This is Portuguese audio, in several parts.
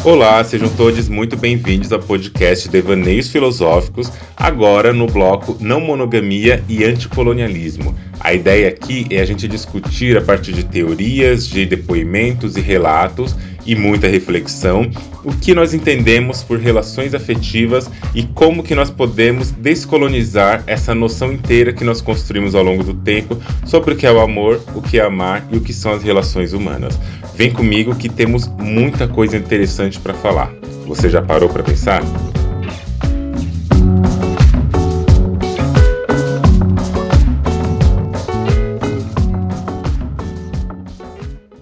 Olá, sejam todos muito bem-vindos ao podcast Devaneios Filosóficos, agora no bloco Não Monogamia e Anticolonialismo. A ideia aqui é a gente discutir a partir de teorias, de depoimentos e relatos e muita reflexão, o que nós entendemos por relações afetivas e como que nós podemos descolonizar essa noção inteira que nós construímos ao longo do tempo sobre o que é o amor, o que é amar e o que são as relações humanas. Vem comigo que temos muita coisa interessante para falar. Você já parou para pensar?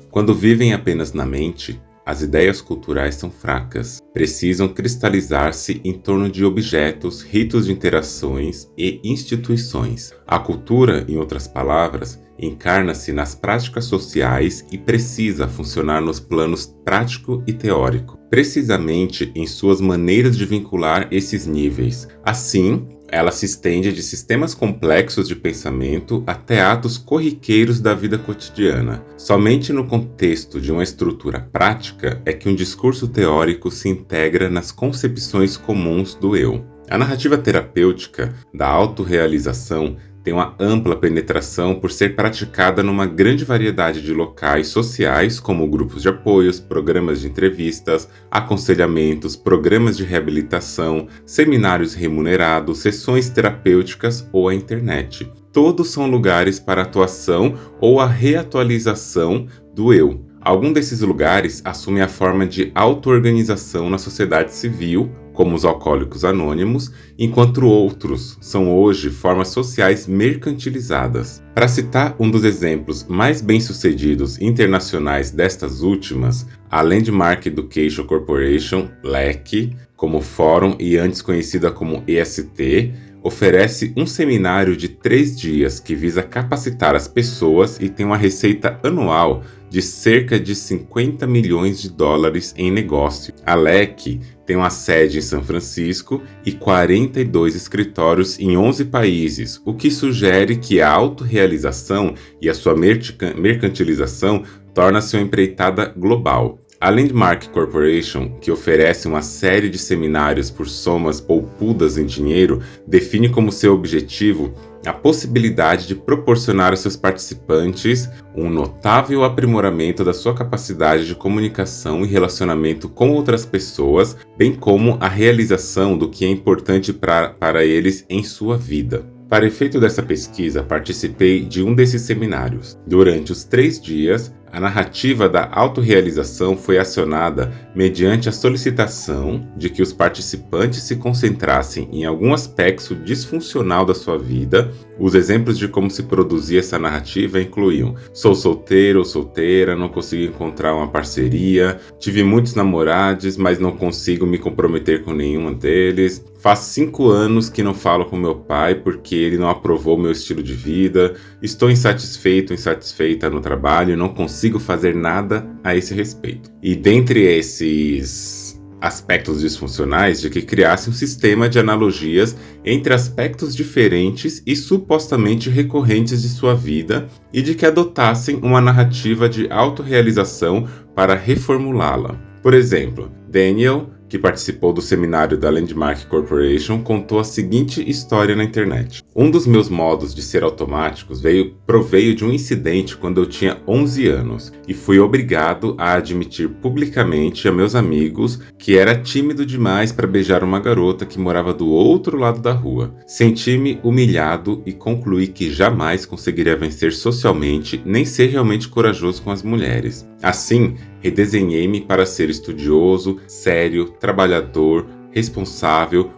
Quando vivem apenas na mente, as ideias culturais são fracas, precisam cristalizar-se em torno de objetos, ritos de interações e instituições. A cultura, em outras palavras, encarna-se nas práticas sociais e precisa funcionar nos planos prático e teórico, precisamente em suas maneiras de vincular esses níveis. Assim, ela se estende de sistemas complexos de pensamento até atos corriqueiros da vida cotidiana. Somente no contexto de uma estrutura prática é que um discurso teórico se integra nas concepções comuns do eu. A narrativa terapêutica da autorrealização tem uma ampla penetração por ser praticada numa grande variedade de locais sociais, como grupos de apoios, programas de entrevistas, aconselhamentos, programas de reabilitação, seminários remunerados, sessões terapêuticas ou a internet. Todos são lugares para a atuação ou a reatualização do eu. Alguns desses lugares assumem a forma de auto-organização na sociedade civil, como os alcoólicos anônimos, enquanto outros são hoje formas sociais mercantilizadas. Para citar um dos exemplos mais bem-sucedidos internacionais destas últimas, a Landmark Education Corporation, LEC, como fórum e antes conhecida como EST, oferece um seminário de 3 dias que visa capacitar as pessoas e tem uma receita anual de cerca de 50 milhões de dólares em negócio. A LEC tem uma sede em São Francisco e 42 escritórios em 11 países, o que sugere que a autorrealização e a sua mercantilização torna-se uma empreitada global. A Landmark Corporation, que oferece uma série de seminários por somas poupudas em dinheiro, define como seu objetivo a possibilidade de proporcionar aos seus participantes um notável aprimoramento da sua capacidade de comunicação e relacionamento com outras pessoas, bem como a realização do que é importante para eles em sua vida. Para efeito dessa pesquisa, participei de um desses seminários. Durante os 3 dias, a narrativa da autorrealização foi acionada mediante a solicitação de que os participantes se concentrassem em algum aspecto disfuncional da sua vida. Os exemplos de como se produzia essa narrativa incluíam: sou solteiro ou solteira, não consigo encontrar uma parceria, tive muitos namorados, mas não consigo me comprometer com nenhum deles, faz 5 anos que não falo com meu pai porque ele não aprovou meu estilo de vida, estou insatisfeito ou insatisfeita no trabalho e não consigo fazer nada a esse respeito. E dentre esses aspectos disfuncionais, de que criasse um sistema de analogias entre aspectos diferentes e supostamente recorrentes de sua vida e de que adotassem uma narrativa de autorrealização para reformulá-la. Por exemplo, Daniel, que participou do seminário da Landmark Corporation, contou a seguinte história na internet. Um dos meus modos de ser automáticos proveio de um incidente quando eu tinha 11 anos e fui obrigado a admitir publicamente a meus amigos que era tímido demais para beijar uma garota que morava do outro lado da rua. Senti-me humilhado e concluí que jamais conseguiria vencer socialmente nem ser realmente corajoso com as mulheres. Assim, redesenhei-me para ser estudioso, sério, trabalhador, responsável,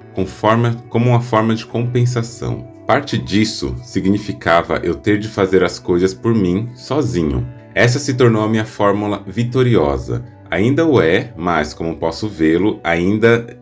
como uma forma de compensação. Parte disso significava eu ter de fazer as coisas por mim, sozinho. Essa se tornou a minha fórmula vitoriosa. Ainda o é, mas como posso vê-lo,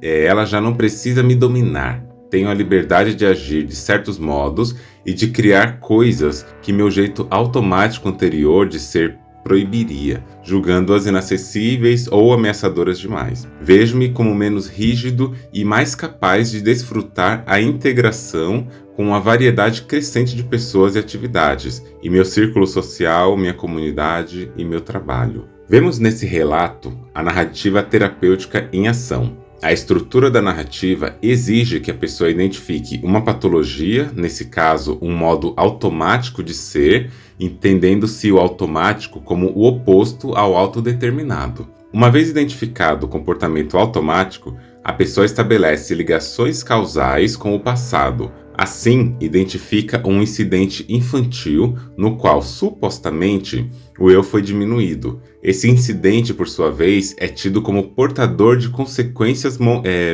ela já não precisa me dominar. Tenho a liberdade de agir de certos modos e de criar coisas que meu jeito automático anterior de ser proibiria, julgando-as inacessíveis ou ameaçadoras demais. Vejo-me como menos rígido e mais capaz de desfrutar a integração com uma variedade crescente de pessoas e atividades, e meu círculo social, minha comunidade e meu trabalho. Vemos nesse relato a narrativa terapêutica em ação. A estrutura da narrativa exige que a pessoa identifique uma patologia, nesse caso, um modo automático de ser, entendendo-se o automático como o oposto ao autodeterminado. Uma vez identificado o comportamento automático, a pessoa estabelece ligações causais com o passado. Assim, identifica um incidente infantil no qual, supostamente, o eu foi diminuído. Esse incidente, por sua vez, é tido como portador de consequências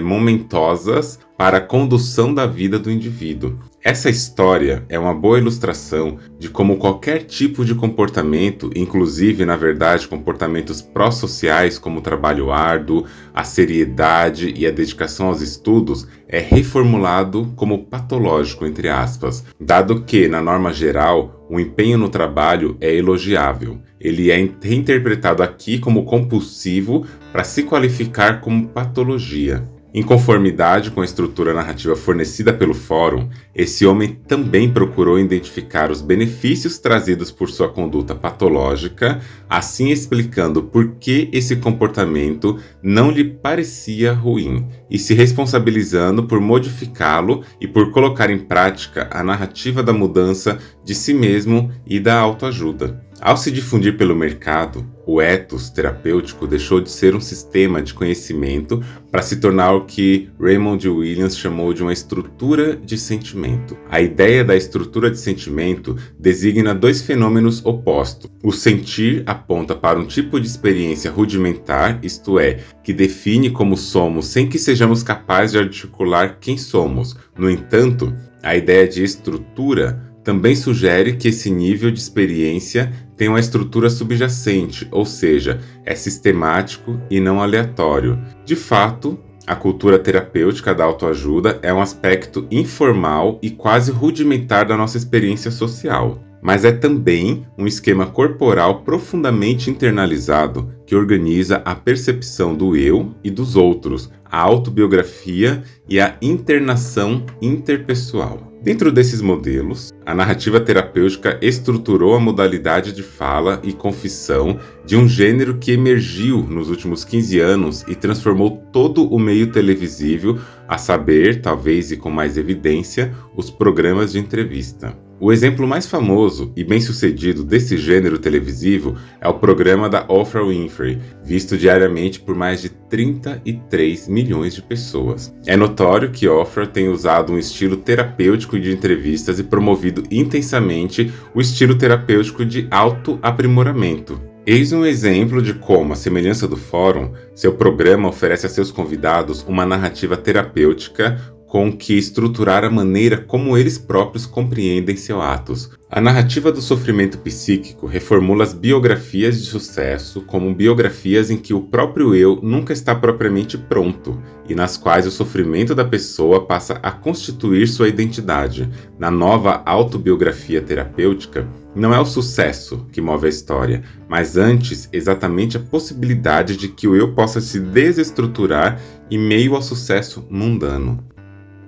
momentosas para a condução da vida do indivíduo. Essa história é uma boa ilustração de como qualquer tipo de comportamento, inclusive, na verdade, comportamentos pró-sociais como o trabalho árduo, a seriedade e a dedicação aos estudos, é reformulado como patológico, entre aspas, dado que, na norma geral, o empenho no trabalho é elogiável. Ele é reinterpretado aqui como compulsivo para se qualificar como patologia. Em conformidade com a estrutura narrativa fornecida pelo Fórum, esse homem também procurou identificar os benefícios trazidos por sua conduta patológica, assim explicando por que esse comportamento não lhe parecia ruim, e se responsabilizando por modificá-lo e por colocar em prática a narrativa da mudança de si mesmo e da autoajuda. Ao se difundir pelo mercado, o ethos terapêutico deixou de ser um sistema de conhecimento para se tornar o que Raymond Williams chamou de uma estrutura de sentimento. A ideia da estrutura de sentimento designa dois fenômenos opostos. O sentir aponta para um tipo de experiência rudimentar, isto é, que define como somos sem que sejamos capazes de articular quem somos. No entanto, a ideia de estrutura também sugere que esse nível de experiência tem uma estrutura subjacente, ou seja, é sistemático e não aleatório. De fato, a cultura terapêutica da autoajuda é um aspecto informal e quase rudimentar da nossa experiência social, mas é também um esquema corporal profundamente internalizado que organiza a percepção do eu e dos outros, a autobiografia e a internação interpessoal. Dentro desses modelos, a narrativa terapêutica estruturou a modalidade de fala e confissão de um gênero que emergiu nos últimos 15 anos e transformou todo o meio televisivo, a saber, talvez e com mais evidência, os programas de entrevista. O exemplo mais famoso e bem-sucedido desse gênero televisivo é o programa da Oprah Winfrey, visto diariamente por mais de 33 milhões de pessoas. É notório que Oprah tem usado um estilo terapêutico de entrevistas e promovido intensamente o estilo terapêutico de autoaprimoramento. Eis um exemplo de como, à semelhança do Fórum, seu programa oferece a seus convidados uma narrativa terapêutica com que estruturar a maneira como eles próprios compreendem seus atos. A narrativa do sofrimento psíquico reformula as biografias de sucesso como biografias em que o próprio eu nunca está propriamente pronto e nas quais o sofrimento da pessoa passa a constituir sua identidade. Na nova autobiografia terapêutica, não é o sucesso que move a história, mas antes exatamente a possibilidade de que o eu possa se desestruturar em meio ao sucesso mundano.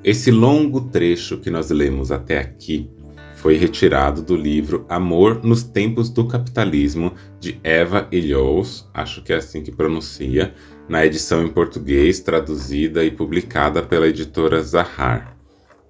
Esse longo trecho que nós lemos até aqui foi retirado do livro Amor nos Tempos do Capitalismo, de Eva Illouz, acho que é assim que pronuncia, na edição em português, traduzida e publicada pela editora Zahar.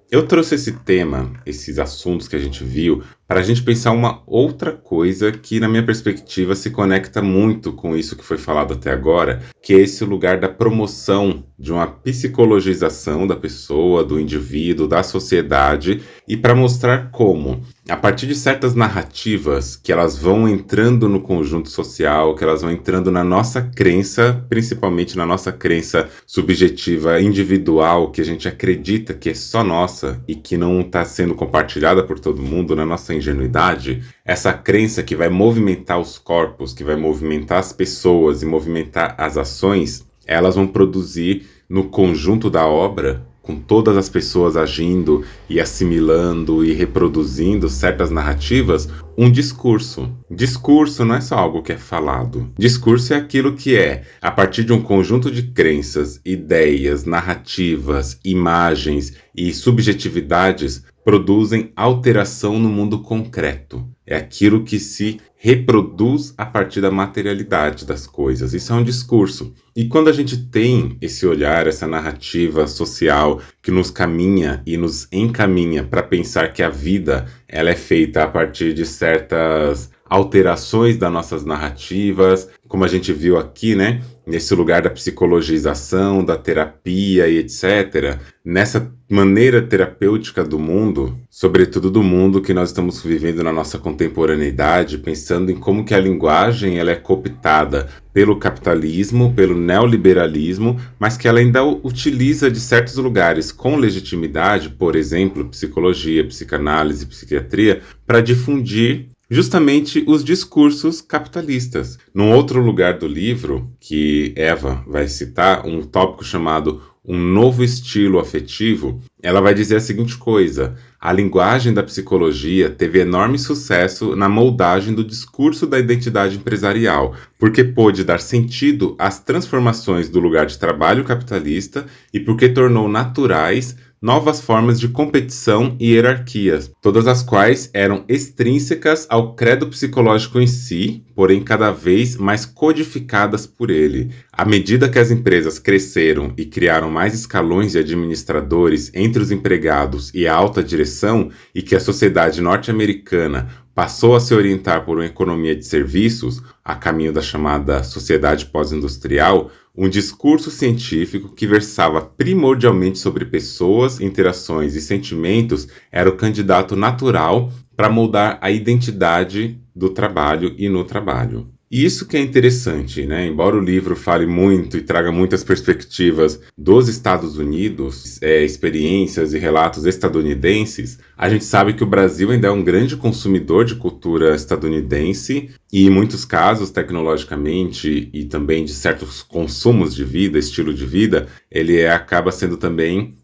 Eu trouxe esse tema, esses assuntos que a gente viu, para a gente pensar uma outra coisa que, na minha perspectiva, se conecta muito com isso que foi falado até agora, que é esse lugar da promoção de uma psicologização da pessoa, do indivíduo, da sociedade, e para mostrar como, a partir de certas narrativas que elas vão entrando no conjunto social, que elas vão entrando na nossa crença, principalmente na nossa crença subjetiva, individual, que a gente acredita que é só nossa e que não está sendo compartilhada por todo mundo, na nossa ingenuidade, essa crença que vai movimentar os corpos, que vai movimentar as pessoas e movimentar as ações, elas vão produzir no conjunto da obra, com todas as pessoas agindo e assimilando e reproduzindo certas narrativas, um discurso. Discurso não é só algo que é falado. Discurso é aquilo que é, a partir de um conjunto de crenças, ideias, narrativas, imagens e subjetividades, produzem alteração no mundo concreto. É aquilo que se reproduz a partir da materialidade das coisas. Isso é um discurso. E quando a gente tem esse olhar, essa narrativa social que nos caminha e nos encaminha para pensar que a vida ela é feita a partir de certas alterações das nossas narrativas, como a gente viu aqui, né? Nesse lugar da psicologização, da terapia e etc., nessa maneira terapêutica do mundo, sobretudo do mundo que nós estamos vivendo na nossa contemporaneidade, pensando em como que a linguagem ela é cooptada pelo capitalismo, pelo neoliberalismo, mas que ela ainda utiliza de certos lugares com legitimidade, por exemplo, psicologia, psicanálise, psiquiatria, para difundir justamente os discursos capitalistas. Num outro lugar do livro, que Eva vai citar, um tópico chamado Um Novo Estilo Afetivo, ela vai dizer a seguinte coisa: a linguagem da psicologia teve enorme sucesso na moldagem do discurso da identidade empresarial, porque pôde dar sentido às transformações do lugar de trabalho capitalista e porque tornou naturais novas formas de competição e hierarquias, todas as quais eram extrínsecas ao credo psicológico em si, porém cada vez mais codificadas por ele. À medida que as empresas cresceram e criaram mais escalões de administradores entre os empregados e a alta direção, e que a sociedade norte-americana passou a se orientar por uma economia de serviços, a caminho da chamada sociedade pós-industrial, um discurso científico que versava primordialmente sobre pessoas, interações e sentimentos era o candidato natural para moldar a identidade do trabalho e no trabalho. E isso que é interessante, né? Embora o livro fale muito e traga muitas perspectivas dos Estados Unidos, experiências e relatos estadunidenses, a gente sabe que o Brasil ainda é um grande consumidor de cultura estadunidense e, em muitos casos, tecnologicamente e também de certos consumos de vida, estilo de vida, ele acaba sendo também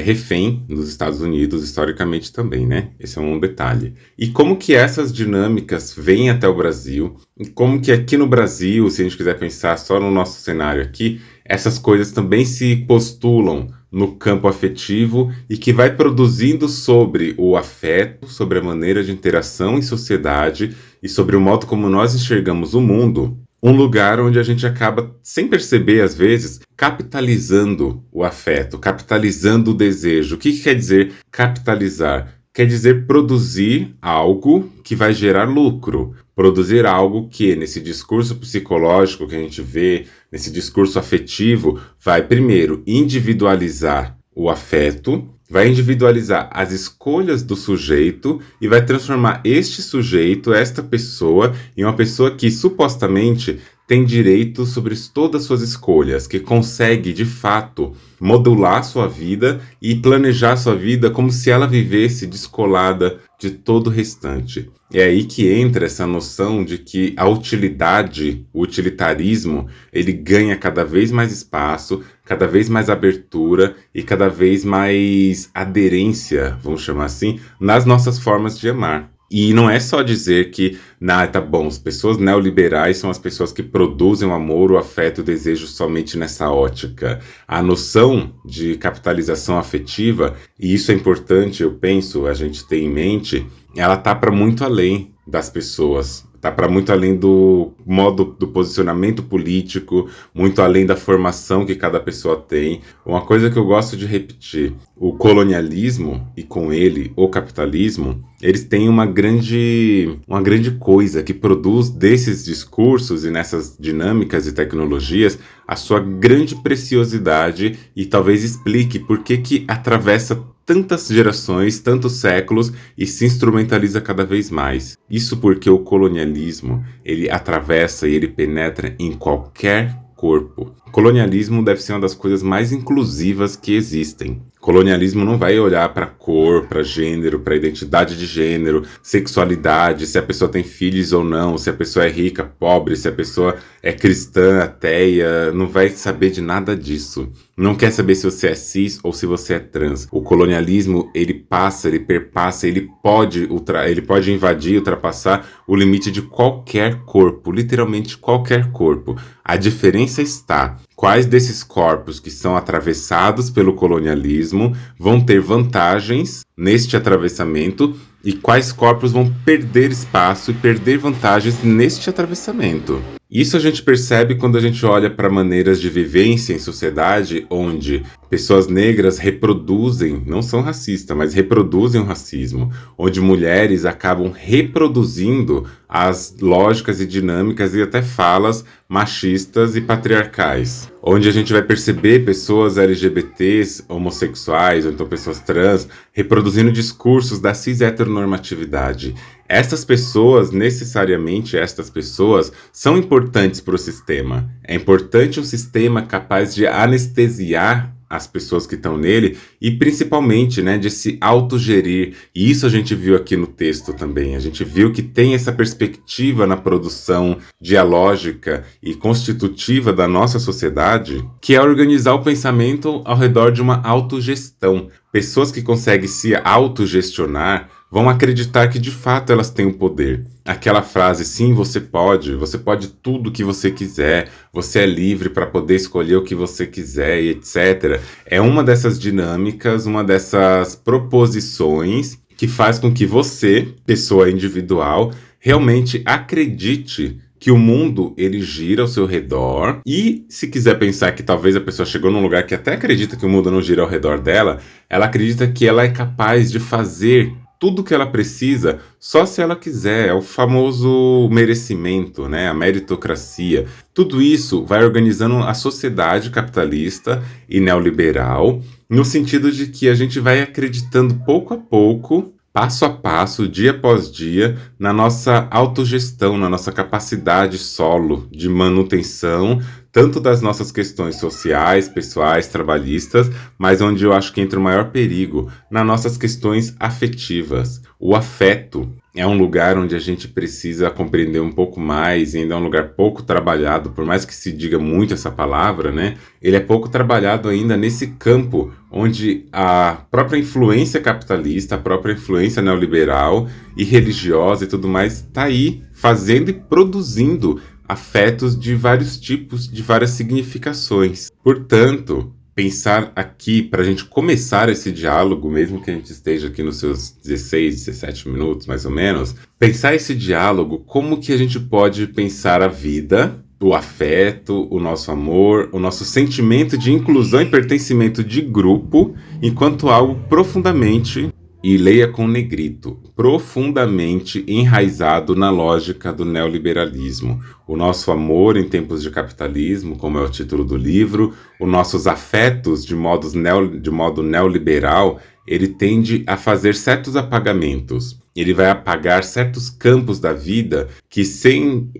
refém dos Estados Unidos, historicamente também, né? Esse é um detalhe. E como que essas dinâmicas vêm até o Brasil, e como que aqui no Brasil, se a gente quiser pensar só no nosso cenário aqui, essas coisas também se postulam no campo afetivo e que vai produzindo sobre o afeto, sobre a maneira de interação em sociedade e sobre o modo como nós enxergamos o mundo, um lugar onde a gente acaba, sem perceber às vezes, capitalizando o afeto, capitalizando o desejo. O que quer dizer capitalizar? Quer dizer produzir algo que vai gerar lucro. Produzir algo que, nesse discurso psicológico que a gente vê, nesse discurso afetivo, vai primeiro individualizar o afeto, vai individualizar as escolhas do sujeito e vai transformar este sujeito, esta pessoa, em uma pessoa que supostamente tem direito sobre todas as suas escolhas, que consegue, de fato, modular sua vida e planejar sua vida como se ela vivesse descolada de todo o restante. É aí que entra essa noção de que a utilidade, o utilitarismo, ele ganha cada vez mais espaço, cada vez mais abertura e cada vez mais aderência, vamos chamar assim, nas nossas formas de amar. E não é só dizer que, tá bom, as pessoas neoliberais são as pessoas que produzem o amor, o afeto e o desejo somente nessa ótica. A noção de capitalização afetiva, e isso é importante, eu penso, a gente ter em mente, ela tá para muito além das pessoas. Está para muito além do modo do posicionamento político, muito além da formação que cada pessoa tem. Uma coisa que eu gosto de repetir: o colonialismo e com ele o capitalismo, eles têm uma grande coisa que produz desses discursos e nessas dinâmicas e tecnologias a sua grande preciosidade e talvez explique por que atravessa tantas gerações, tantos séculos e se instrumentaliza cada vez mais. Isso porque o colonialismo, ele atravessa e ele penetra em qualquer corpo. Colonialismo deve ser uma das coisas mais inclusivas que existem. Colonialismo não vai olhar para cor, para gênero, para identidade de gênero, sexualidade, se a pessoa tem filhos ou não, se a pessoa é rica, pobre, se a pessoa é cristã, ateia, não vai saber de nada disso. Não quer saber se você é cis ou se você é trans. O colonialismo, ele passa, ele perpassa, ele pode invadir, ultrapassar o limite de qualquer corpo, literalmente qualquer corpo. A diferença está quais desses corpos que são atravessados pelo colonialismo vão ter vantagens neste atravessamento e quais corpos vão perder espaço e perder vantagens neste atravessamento. Isso a gente percebe quando a gente olha para maneiras de vivência em sociedade onde pessoas negras reproduzem, não são racistas, mas reproduzem o racismo, onde mulheres acabam reproduzindo as lógicas e dinâmicas e até falas machistas e patriarcais. Onde a gente vai perceber pessoas LGBTs, homossexuais, ou então pessoas trans, reproduzindo discursos da cis-heteronormatividade. Estas pessoas, necessariamente estas pessoas, são importantes para o sistema. É importante um sistema capaz de anestesiar as pessoas que estão nele e principalmente, de se autogerir. E isso a gente viu aqui no texto também. A gente viu que tem essa perspectiva na produção dialógica e constitutiva da nossa sociedade, que é organizar o pensamento ao redor de uma autogestão. Pessoas que conseguem se autogestionar vão acreditar que de fato elas têm o poder. Aquela frase, sim, você pode tudo o que você quiser, você é livre para poder escolher o que você quiser e etc. É uma dessas dinâmicas, uma dessas proposições que faz com que você, pessoa individual, realmente acredite que o mundo ele gira ao seu redor e se quiser pensar que talvez a pessoa chegou num lugar que até acredita que o mundo não gira ao redor dela, ela acredita que ela é capaz de fazer tudo que ela precisa só se ela quiser. É o famoso merecimento, a meritocracia. Tudo isso vai organizando a sociedade capitalista e neoliberal no sentido de que a gente vai acreditando pouco a pouco, passo a passo, dia após dia, na nossa autogestão, na nossa capacidade solo de manutenção, tanto das nossas questões sociais, pessoais, trabalhistas, mas onde eu acho que entra o maior perigo, nas nossas questões afetivas. O afeto é um lugar onde a gente precisa compreender um pouco mais, e ainda é um lugar pouco trabalhado, por mais que se diga muito essa palavra, ele é pouco trabalhado ainda nesse campo, onde a própria influência capitalista, a própria influência neoliberal e religiosa e tudo mais, está aí fazendo e produzindo afetos de vários tipos, de várias significações. Portanto, pensar aqui, para a gente começar esse diálogo, mesmo que a gente esteja aqui nos seus 16, 17 minutos, mais ou menos, pensar esse diálogo, como que a gente pode pensar a vida, o afeto, o nosso amor, o nosso sentimento de inclusão e pertencimento de grupo, enquanto algo profundamente, e leia com negrito, profundamente enraizado na lógica do neoliberalismo. O nosso amor em tempos de capitalismo, como é o título do livro, os nossos afetos de modo neoliberal, ele tende a fazer certos apagamentos. Ele vai apagar certos campos da vida que sem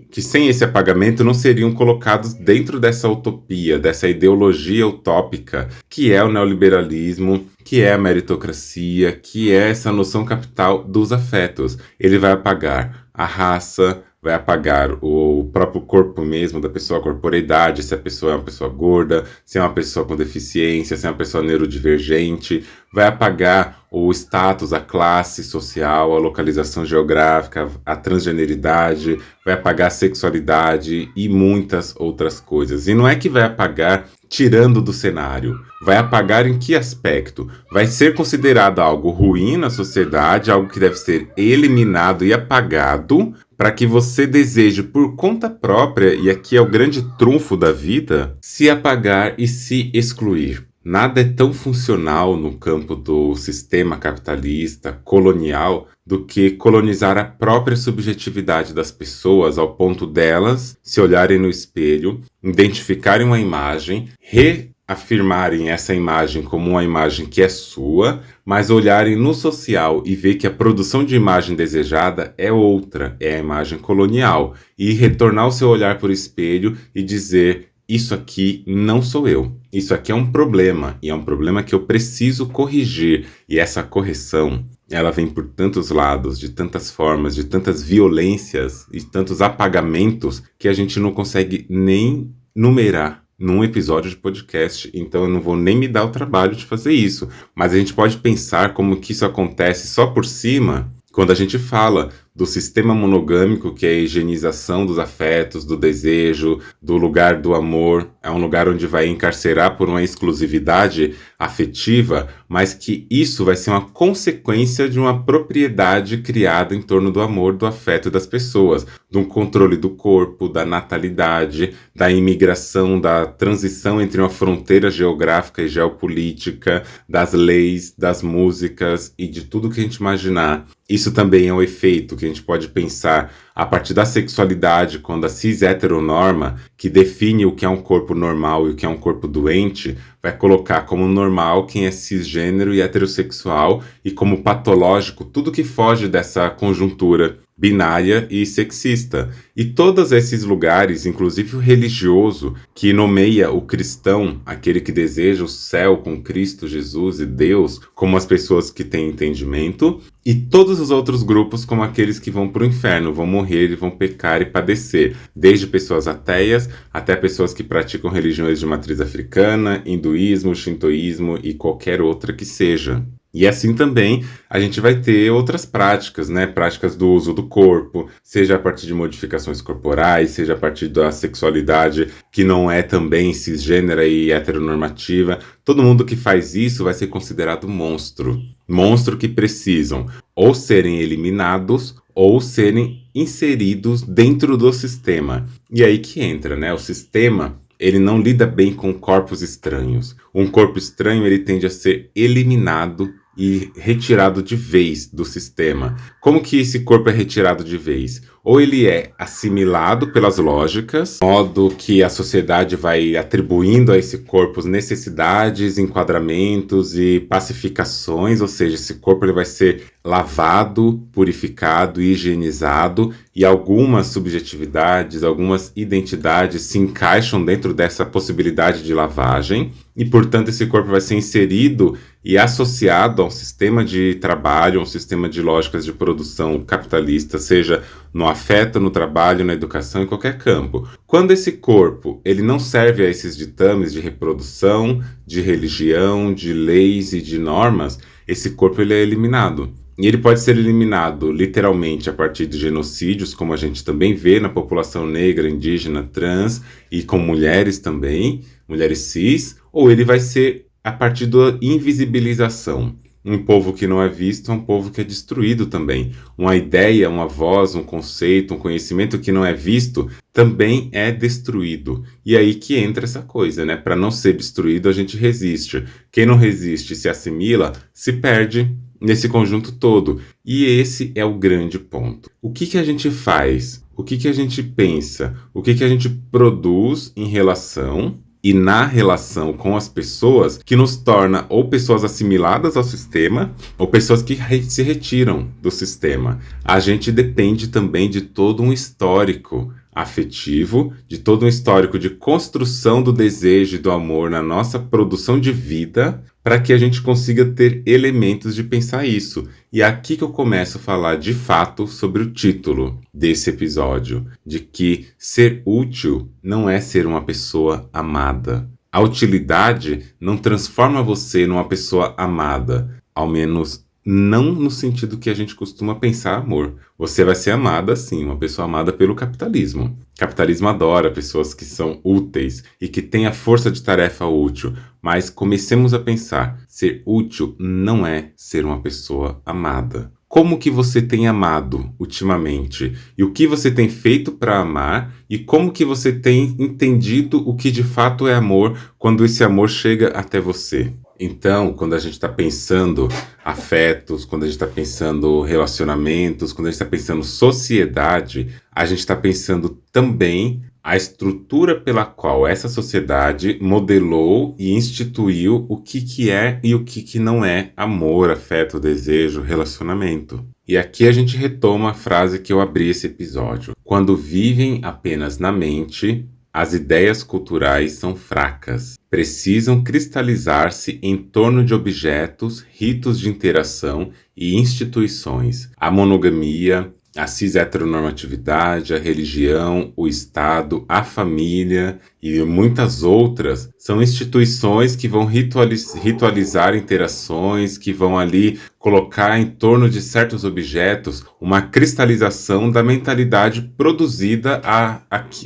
esse apagamento não seriam colocados dentro dessa utopia, dessa ideologia utópica, que é o neoliberalismo, que é a meritocracia, que é essa noção capital dos afetos. Ele vai apagar a raça, vai apagar o próprio corpo mesmo da pessoa, a corporeidade, se a pessoa é uma pessoa gorda, se é uma pessoa com deficiência, se é uma pessoa neurodivergente, vai apagar o status, a classe social, a localização geográfica, a transgeneridade, vai apagar a sexualidade e muitas outras coisas. E não é que vai apagar tirando do cenário, vai apagar em que aspecto? Vai ser considerado algo ruim na sociedade, algo que deve ser eliminado e apagado, para que você deseje por conta própria, e aqui é o grande trunfo da vida, se apagar e se excluir. Nada é tão funcional no campo do sistema capitalista, colonial, do que colonizar a própria subjetividade das pessoas ao ponto delas se olharem no espelho, identificarem uma imagem, reafirmarem essa imagem como uma imagem que é sua, mas olharem no social e ver que a produção de imagem desejada é outra, é a imagem colonial, e retornar o seu olhar por espelho e dizer: isso aqui não sou eu, isso aqui é um problema, e é um problema que eu preciso corrigir, e essa correção, ela vem por tantos lados, de tantas formas, de tantas violências e tantos apagamentos que a gente não consegue nem numerar num episódio de podcast, então eu não vou nem me dar o trabalho de fazer isso, mas a gente pode pensar como que isso acontece só por cima, quando a gente fala do sistema monogâmico, que é a higienização dos afetos, do desejo, do lugar do amor. É um lugar onde vai encarcerar por uma exclusividade afetiva, mas que isso vai ser uma consequência de uma propriedade criada em torno do amor, do afeto das pessoas, do controle do corpo, da natalidade, da imigração, da transição entre uma fronteira geográfica e geopolítica, das leis, das músicas e de tudo que a gente imaginar. Isso também é um efeito que a gente pode pensar a partir da sexualidade, quando a cis-heteronorma, que define o que é um corpo normal e o que é um corpo doente, vai colocar como normal quem é cisgênero e heterossexual e como patológico tudo que foge dessa conjuntura binária e sexista. E todos esses lugares, inclusive o religioso, que nomeia o cristão, aquele que deseja o céu com Cristo, Jesus e Deus, como as pessoas que têm entendimento, e todos os outros grupos como aqueles que vão para o inferno, vão morrer e vão pecar e padecer, desde pessoas ateias até pessoas que praticam religiões de matriz africana, hinduísmo, shintoísmo e qualquer outra que seja. E assim também a gente vai ter outras práticas, né? Práticas do uso do corpo, seja a partir de modificações corporais, seja a partir da sexualidade que não é também cisgênera e heteronormativa. Todo mundo que faz isso vai ser considerado monstro. Monstro que precisam ou serem eliminados ou serem inseridos dentro do sistema. E aí que entra, né? O sistema, ele não lida bem com corpos estranhos. Um corpo estranho, ele tende a ser eliminado e retirado de vez do sistema. Como que esse corpo é retirado de vez? Ou ele é assimilado pelas lógicas, modo que a sociedade vai atribuindo a esse corpo necessidades, enquadramentos e pacificações, ou seja, esse corpo ele vai ser lavado, purificado, higienizado, e algumas subjetividades, algumas identidades se encaixam dentro dessa possibilidade de lavagem, e portanto esse corpo vai ser inserido e associado a um sistema de trabalho, a um sistema de lógicas de produção capitalista, seja no afeto, no trabalho, na educação, em qualquer campo. Quando esse corpo ele não serve a esses ditames de reprodução, de religião, de leis e de normas, esse corpo ele é eliminado. E ele pode ser eliminado literalmente a partir de genocídios, como a gente também vê na população negra, indígena, trans e com mulheres também, mulheres cis, ou ele vai ser a partir da invisibilização. Um povo que não é visto é um povo que é destruído também. Uma ideia, uma voz, um conceito, um conhecimento que não é visto também é destruído. E aí que entra essa coisa, né? Para não ser destruído, a gente resiste. Quem não resiste, se assimila, se perde nesse conjunto todo. E esse é o grande ponto. O que a gente faz? O que a gente pensa? O que a gente produz em relação e na relação com as pessoas que nos torna ou pessoas assimiladas ao sistema ou pessoas que se retiram do sistema. A gente depende também de todo um histórico afetivo, de todo um histórico de construção do desejo e do amor na nossa produção de vida, para que a gente consiga ter elementos de pensar isso. E é aqui que eu começo a falar de fato sobre o título desse episódio, de que ser útil não é ser uma pessoa amada. A utilidade não transforma você numa pessoa amada, ao menos não no sentido que a gente costuma pensar amor. Você vai ser amada, sim, uma pessoa amada pelo capitalismo. O capitalismo adora pessoas que são úteis e que têm a força de tarefa útil. Mas comecemos a pensar, ser útil não é ser uma pessoa amada. Como que você tem amado ultimamente? E o que você tem feito para amar? E como que você tem entendido o que de fato é amor quando esse amor chega até você? Então, quando a gente está pensando afetos, quando a gente está pensando relacionamentos, quando a gente está pensando sociedade, a gente está pensando também a estrutura pela qual essa sociedade modelou e instituiu o que é e o que não é amor, afeto, desejo, relacionamento. E aqui a gente retoma a frase que eu abri esse episódio. Quando vivem apenas na mente, as ideias culturais são fracas. Precisam cristalizar-se em torno de objetos, ritos de interação e instituições. A monogamia, A cis-heteronormatividade, a religião, o Estado, a família e muitas outras são instituições que vão ritualizar interações, que vão ali colocar em torno de certos objetos uma cristalização da mentalidade produzida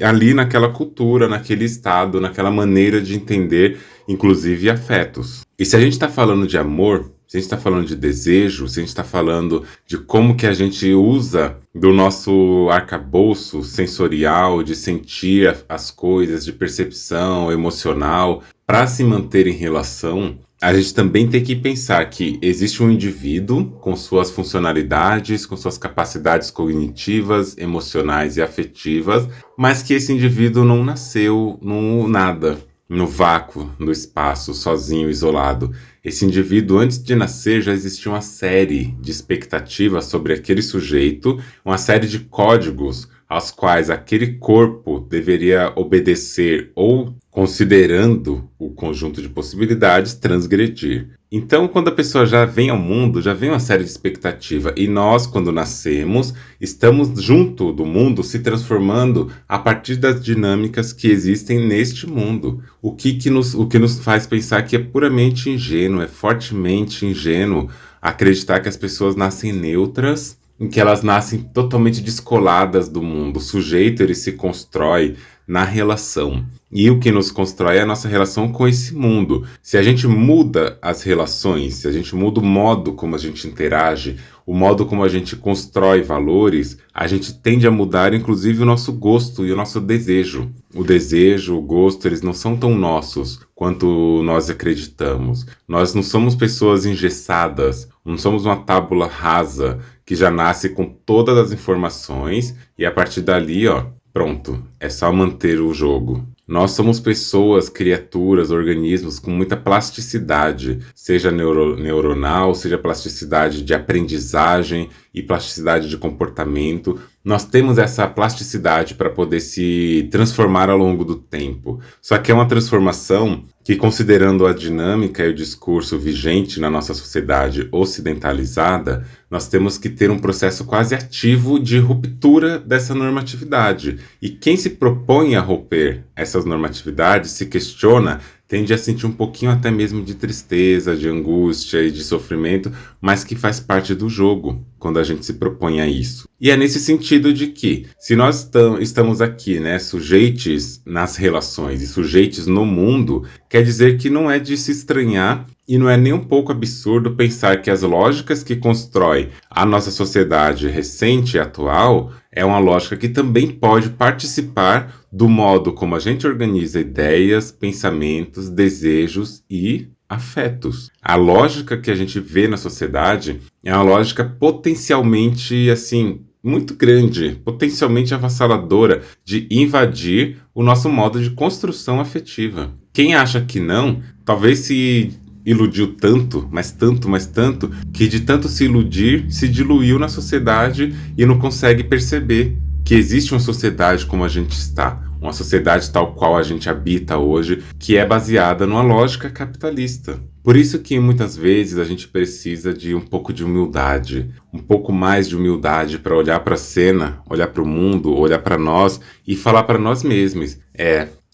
ali naquela cultura, naquele Estado, naquela maneira de entender, inclusive afetos. E se a gente está falando de amor, se a gente está falando de desejo, se a gente está falando de como que a gente usa do nosso arcabouço sensorial, de sentir as coisas, de percepção emocional, para se manter em relação, a gente também tem que pensar que existe um indivíduo com suas funcionalidades, com suas capacidades cognitivas, emocionais e afetivas, mas que esse indivíduo não nasceu no nada, no vácuo, no espaço, sozinho, isolado. Esse indivíduo, antes de nascer, já existia uma série de expectativas sobre aquele sujeito, uma série de códigos aos quais aquele corpo deveria obedecer ou, considerando o conjunto de possibilidades, transgredir. Então, quando a pessoa já vem ao mundo, já vem uma série de expectativa. E nós, quando nascemos, estamos junto do mundo, se transformando a partir das dinâmicas que existem neste mundo. O que nos faz pensar que é puramente ingênuo, é fortemente ingênuo acreditar que as pessoas nascem neutras, em que elas nascem totalmente descoladas do mundo. O sujeito, ele se constrói na relação. E o que nos constrói é a nossa relação com esse mundo. Se a gente muda as relações, se a gente muda o modo como a gente interage, o modo como a gente constrói valores, a gente tende a mudar inclusive o nosso gosto e o nosso desejo. O desejo, o gosto, eles não são tão nossos quanto nós acreditamos. Nós não somos pessoas engessadas, não somos uma tábula rasa que já nasce com todas as informações e a partir dali, pronto, é só manter o jogo. Nós somos pessoas, criaturas, organismos com muita plasticidade, seja neuronal, seja plasticidade de aprendizagem e plasticidade de comportamento. Nós temos essa plasticidade para poder se transformar ao longo do tempo. Só que é uma transformação que, considerando a dinâmica e o discurso vigente na nossa sociedade ocidentalizada, nós temos que ter um processo quase ativo de ruptura dessa normatividade. E quem se propõe a romper essas normatividades se questiona, tende a sentir um pouquinho até mesmo de tristeza, de angústia e de sofrimento, mas que faz parte do jogo quando a gente se propõe a isso. E é nesse sentido de que, se nós estamos aqui, sujeitos nas relações e sujeitos no mundo, quer dizer que não é de se estranhar e não é nem um pouco absurdo pensar que as lógicas que constroem a nossa sociedade recente e atual é uma lógica que também pode participar do modo como a gente organiza ideias, pensamentos, desejos e afetos. A lógica que a gente vê na sociedade é uma lógica potencialmente, muito grande, potencialmente avassaladora de invadir o nosso modo de construção afetiva. Quem acha que não, talvez se iludiu tanto, mas tanto, que de tanto se iludir, se diluiu na sociedade e não consegue perceber que existe uma sociedade como a gente está, uma sociedade tal qual a gente habita hoje, que é baseada numa lógica capitalista. Por isso que muitas vezes a gente precisa de um pouco de humildade, um pouco mais de humildade para olhar para a cena, olhar para o mundo, olhar para nós e falar para nós mesmos.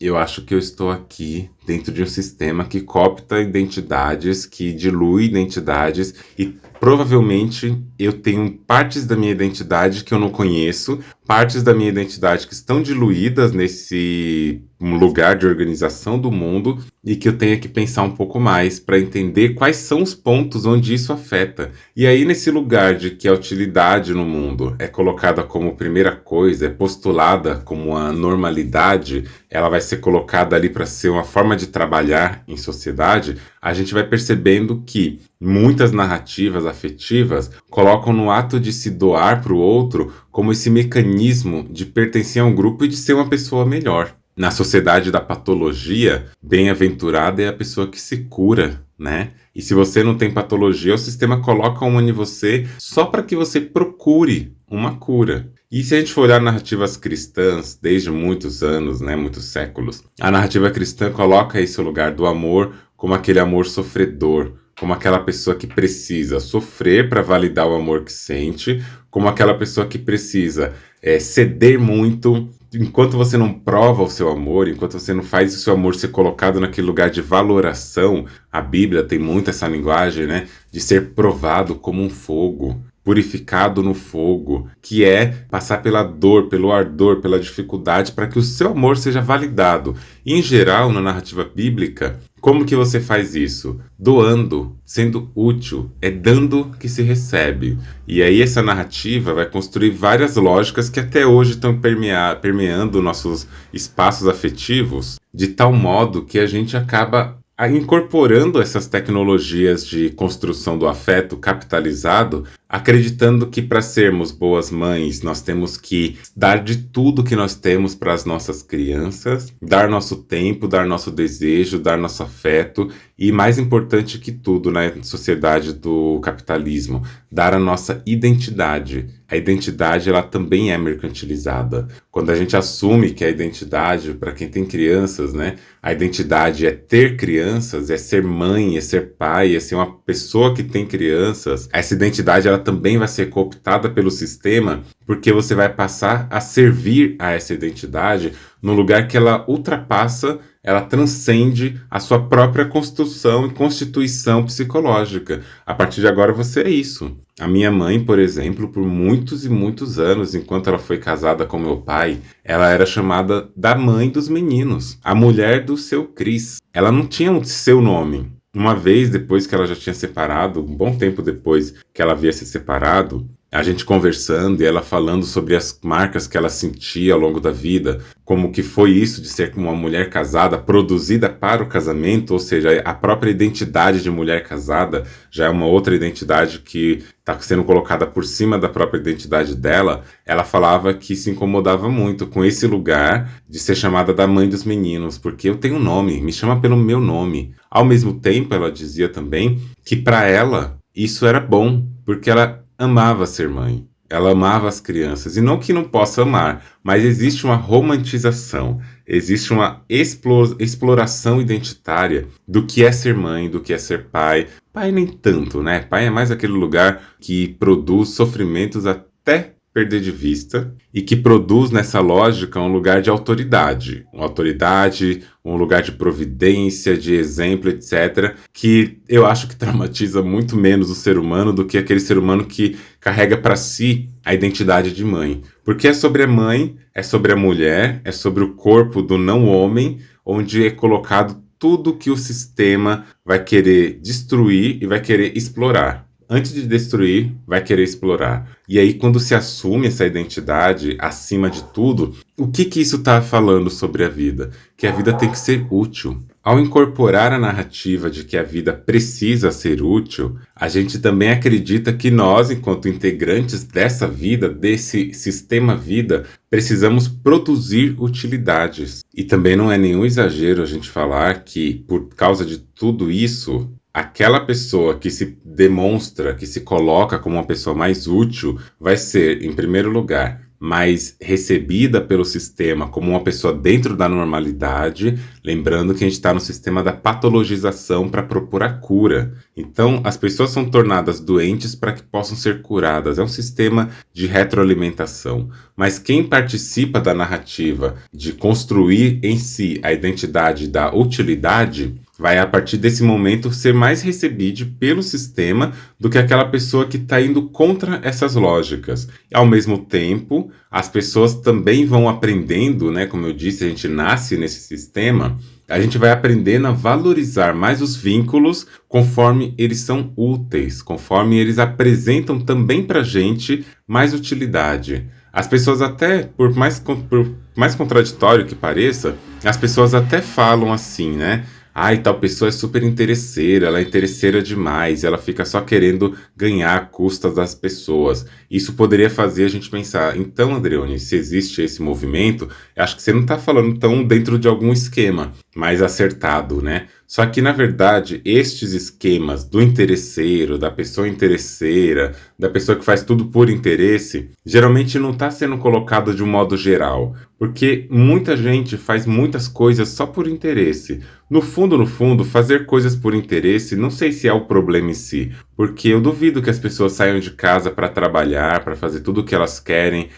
Eu acho que eu estou aqui dentro de um sistema que coopta identidades, que dilui identidades e provavelmente eu tenho partes da minha identidade que eu não conheço, partes da minha identidade que estão diluídas nesse lugar de organização do mundo e que eu tenho que pensar um pouco mais para entender quais são os pontos onde isso afeta. E aí, nesse lugar de que a utilidade no mundo é colocada como primeira coisa, é postulada como uma normalidade, ela vai ser colocada ali para ser uma forma de trabalhar em sociedade, a gente vai percebendo que muitas narrativas afetivas colocam no ato de se doar para o outro como esse mecanismo de pertencer a um grupo e de ser uma pessoa melhor. Na sociedade da patologia, bem-aventurada é a pessoa que se cura, né? E se você não tem patologia, o sistema coloca uma em você só para que você procure uma cura. E se a gente for olhar narrativas cristãs, desde muitos anos, muitos séculos, a narrativa cristã coloca esse lugar do amor como aquele amor sofredor, como aquela pessoa que precisa sofrer para validar o amor que sente, como aquela pessoa que precisa ceder muito. Enquanto você não prova o seu amor, enquanto você não faz o seu amor ser colocado naquele lugar de valoração, a Bíblia tem muito essa linguagem, né? De ser provado como um fogo, purificado no fogo, que é passar pela dor, pelo ardor, pela dificuldade, para que o seu amor seja validado. E, em geral, na narrativa bíblica, como que você faz isso? Doando, sendo útil, é dando que se recebe. E aí essa narrativa vai construir várias lógicas que até hoje estão permeando nossos espaços afetivos, de tal modo que a gente acaba incorporando essas tecnologias de construção do afeto capitalizado, acreditando que para sermos boas mães nós temos que dar de tudo que nós temos para as nossas crianças, dar nosso tempo, dar nosso desejo, dar nosso afeto e, mais importante que tudo na sociedade do capitalismo, dar a nossa identidade. A identidade ela também é mercantilizada. Quando a gente assume que a identidade, para quem tem crianças, né, a identidade é ter crianças, é ser mãe, é ser pai, é ser uma pessoa que tem crianças, essa identidade ela também vai ser cooptada pelo sistema, porque você vai passar a servir a essa identidade no lugar que ela ultrapassa, ela transcende a sua própria construção e constituição psicológica. A partir de agora você é isso. A minha mãe, por exemplo, por muitos e muitos anos, enquanto ela foi casada com meu pai, ela era chamada da mãe dos meninos, a mulher do seu Cris. Ela não tinha o seu nome. Uma vez depois que ela já tinha separado, um bom tempo depois que ela havia se separado, a gente conversando e ela falando sobre as marcas que ela sentia ao longo da vida, como que foi isso de ser uma mulher casada, produzida para o casamento, ou seja, a própria identidade de mulher casada já é uma outra identidade que está sendo colocada por cima da própria identidade dela. Ela falava que se incomodava muito com esse lugar de ser chamada da mãe dos meninos, porque eu tenho um nome, me chama pelo meu nome. Ao mesmo tempo, ela dizia também que para ela isso era bom, porque ela amava ser mãe, ela amava as crianças, e não que não possa amar, mas existe uma romantização, existe uma exploração identitária do que é ser mãe, do que é ser pai. Pai nem tanto, né? Pai é mais aquele lugar que produz sofrimentos até perder de vista e que produz nessa lógica um lugar de autoridade, um lugar de providência, de exemplo, etc., que eu acho que traumatiza muito menos o ser humano do que aquele ser humano que carrega para si a identidade de mãe. Porque é sobre a mãe, é sobre a mulher, é sobre o corpo do não-homem, onde é colocado tudo que o sistema vai querer destruir e vai querer explorar. Antes de destruir, vai querer explorar. E aí, quando se assume essa identidade acima de tudo, o que isso está falando sobre a vida? Que a vida tem que ser útil. Ao incorporar a narrativa de que a vida precisa ser útil, a gente também acredita que nós, enquanto integrantes dessa vida, desse sistema vida, precisamos produzir utilidades. E também não é nenhum exagero a gente falar que, por causa de tudo isso, aquela pessoa que se demonstra, que se coloca como uma pessoa mais útil, vai ser, em primeiro lugar, mais recebida pelo sistema como uma pessoa dentro da normalidade, lembrando que a gente está no sistema da patologização para propor a cura. Então, as pessoas são tornadas doentes para que possam ser curadas. É um sistema de retroalimentação. Mas quem participa da narrativa de construir em si a identidade da utilidade vai, a partir desse momento, ser mais recebido pelo sistema do que aquela pessoa que está indo contra essas lógicas. E, ao mesmo tempo, as pessoas também vão aprendendo, né? Como eu disse, a gente nasce nesse sistema, a gente vai aprendendo a valorizar mais os vínculos conforme eles são úteis, conforme eles apresentam também para a gente mais utilidade. As pessoas até, por mais contraditório que pareça, as pessoas até falam assim, né? Ai, tal pessoa é super interesseira, ela é interesseira demais, ela fica só querendo ganhar a custa das pessoas. Isso poderia fazer a gente pensar, então, Andreone, se existe esse movimento, acho que você não está falando tão dentro de algum esquema. mais acertado, né? Só que, na verdade, estes esquemas do interesseiro, da pessoa interesseira, da pessoa que faz tudo por interesse, geralmente não está sendo colocado de um modo geral, porque muita gente faz muitas coisas só por interesse. No fundo, fazer coisas por interesse, não sei se é o problema em si, porque eu duvido que as pessoas saiam de casa para trabalhar, para fazer tudo o que elas querem,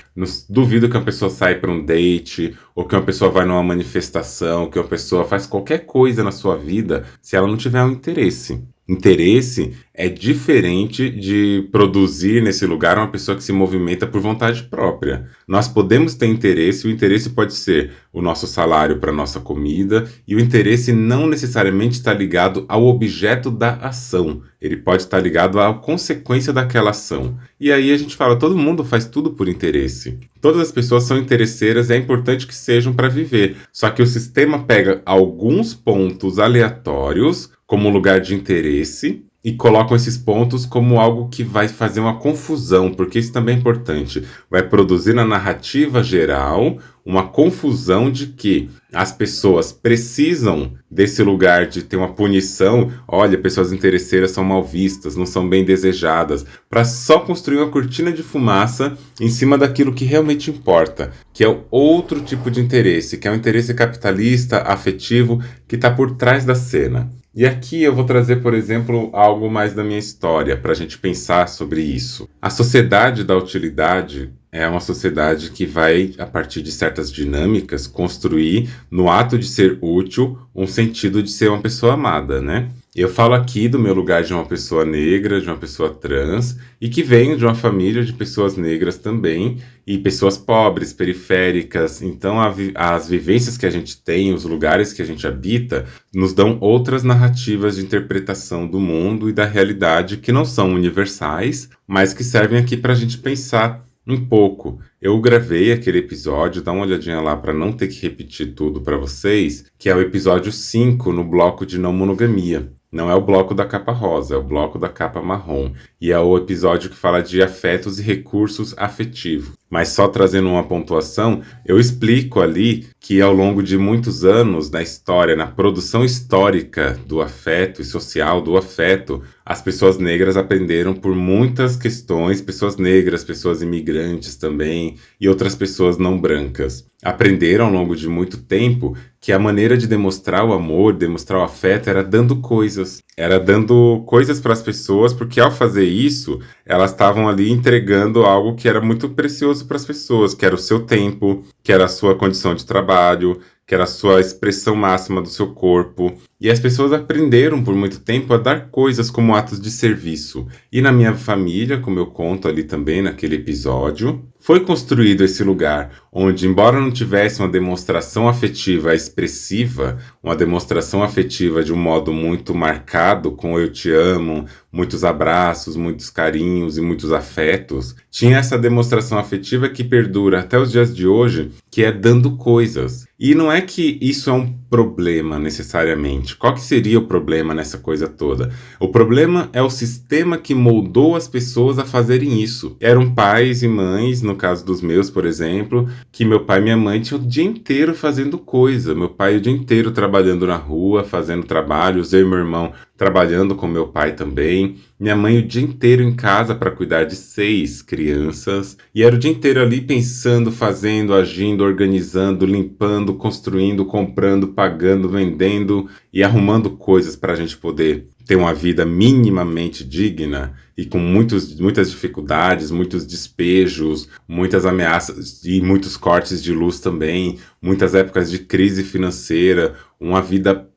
duvido que uma pessoa saia para um date, ou que uma pessoa vai numa manifestação, que uma pessoa faz qualquer coisa na sua vida se ela não tiver um interesse. Interesse é diferente de produzir nesse lugar uma pessoa que se movimenta por vontade própria. Nós podemos ter interesse, o interesse pode ser o nosso salário para a nossa comida, e o interesse não necessariamente está ligado ao objeto da ação. Ele pode estar ligado à consequência daquela ação. E aí a gente fala, todo mundo faz tudo por interesse. Todas as pessoas são interesseiras e é importante que sejam para viver. Só que o sistema pega alguns pontos aleatórios como lugar de interesse e colocam esses pontos como algo que vai fazer uma confusão, porque isso também é importante. Vai produzir na narrativa geral uma confusão de que as pessoas precisam desse lugar de ter uma punição. Olha, pessoas interesseiras são mal vistas, não são bem desejadas, para só construir uma cortina de fumaça em cima daquilo que realmente importa, que é o outro tipo de interesse, que é o interesse capitalista, afetivo, que está por trás da cena. E aqui eu vou trazer, por exemplo, algo mais da minha história, para a gente pensar sobre isso. A sociedade da utilidade é uma sociedade que vai, a partir de certas dinâmicas, construir, no ato de ser útil, um sentido de ser uma pessoa amada, né? Eu falo aqui do meu lugar de uma pessoa negra, de uma pessoa trans, e que venho de uma família de pessoas negras também, e pessoas pobres, periféricas. Então, as vivências que a gente tem, os lugares que a gente habita, nos dão outras narrativas de interpretação do mundo e da realidade que não são universais, mas que servem aqui para a gente pensar um pouco. Eu gravei aquele episódio, dá uma olhadinha lá para não ter que repetir tudo para vocês, que é o episódio 5 no bloco de não monogamia. Não é o bloco da capa rosa, é o bloco da capa marrom. E é o episódio que fala de afetos e recursos afetivos. Mas só trazendo uma pontuação, eu explico ali que ao longo de muitos anos na história, na produção histórica do afeto e social do afeto, as pessoas negras aprenderam por muitas questões, pessoas negras, pessoas imigrantes também, e outras pessoas não brancas. Aprenderam ao longo de muito tempo que a maneira de demonstrar o amor, demonstrar o afeto, era dando coisas. Era dando coisas para as pessoas, porque ao fazer isso, elas estavam ali entregando algo que era muito precioso para as pessoas, que era o seu tempo, que era a sua condição de trabalho, que era a sua expressão máxima do seu corpo. E as pessoas aprenderam por muito tempo a dar coisas como atos de serviço. E na minha família, como eu conto ali também naquele episódio, foi construído esse lugar onde, embora não tivesse uma demonstração afetiva expressiva, uma demonstração afetiva de um modo muito marcado, com eu te amo, muitos abraços, muitos carinhos e muitos afetos, tinha essa demonstração afetiva que perdura até os dias de hoje, que é dando coisas. E não é que isso é um problema necessariamente. Qual que seria o problema nessa coisa toda? O problema é o sistema que moldou as pessoas a fazerem isso. Eram pais e mães, no caso dos meus, por exemplo, que meu pai e minha mãe tinham o dia inteiro fazendo coisa. Meu pai o dia inteiro trabalhando na rua, fazendo trabalhos, eu e meu irmão trabalhando com meu pai também. Minha mãe o dia inteiro em casa para cuidar de 6 crianças. E era o dia inteiro ali pensando, fazendo, agindo, organizando, limpando, construindo, comprando, pagando, vendendo e arrumando coisas para a gente poder ter uma vida minimamente digna e com muitas dificuldades, muitos despejos, muitas ameaças e muitos cortes de luz também, muitas épocas de crise financeira, uma vida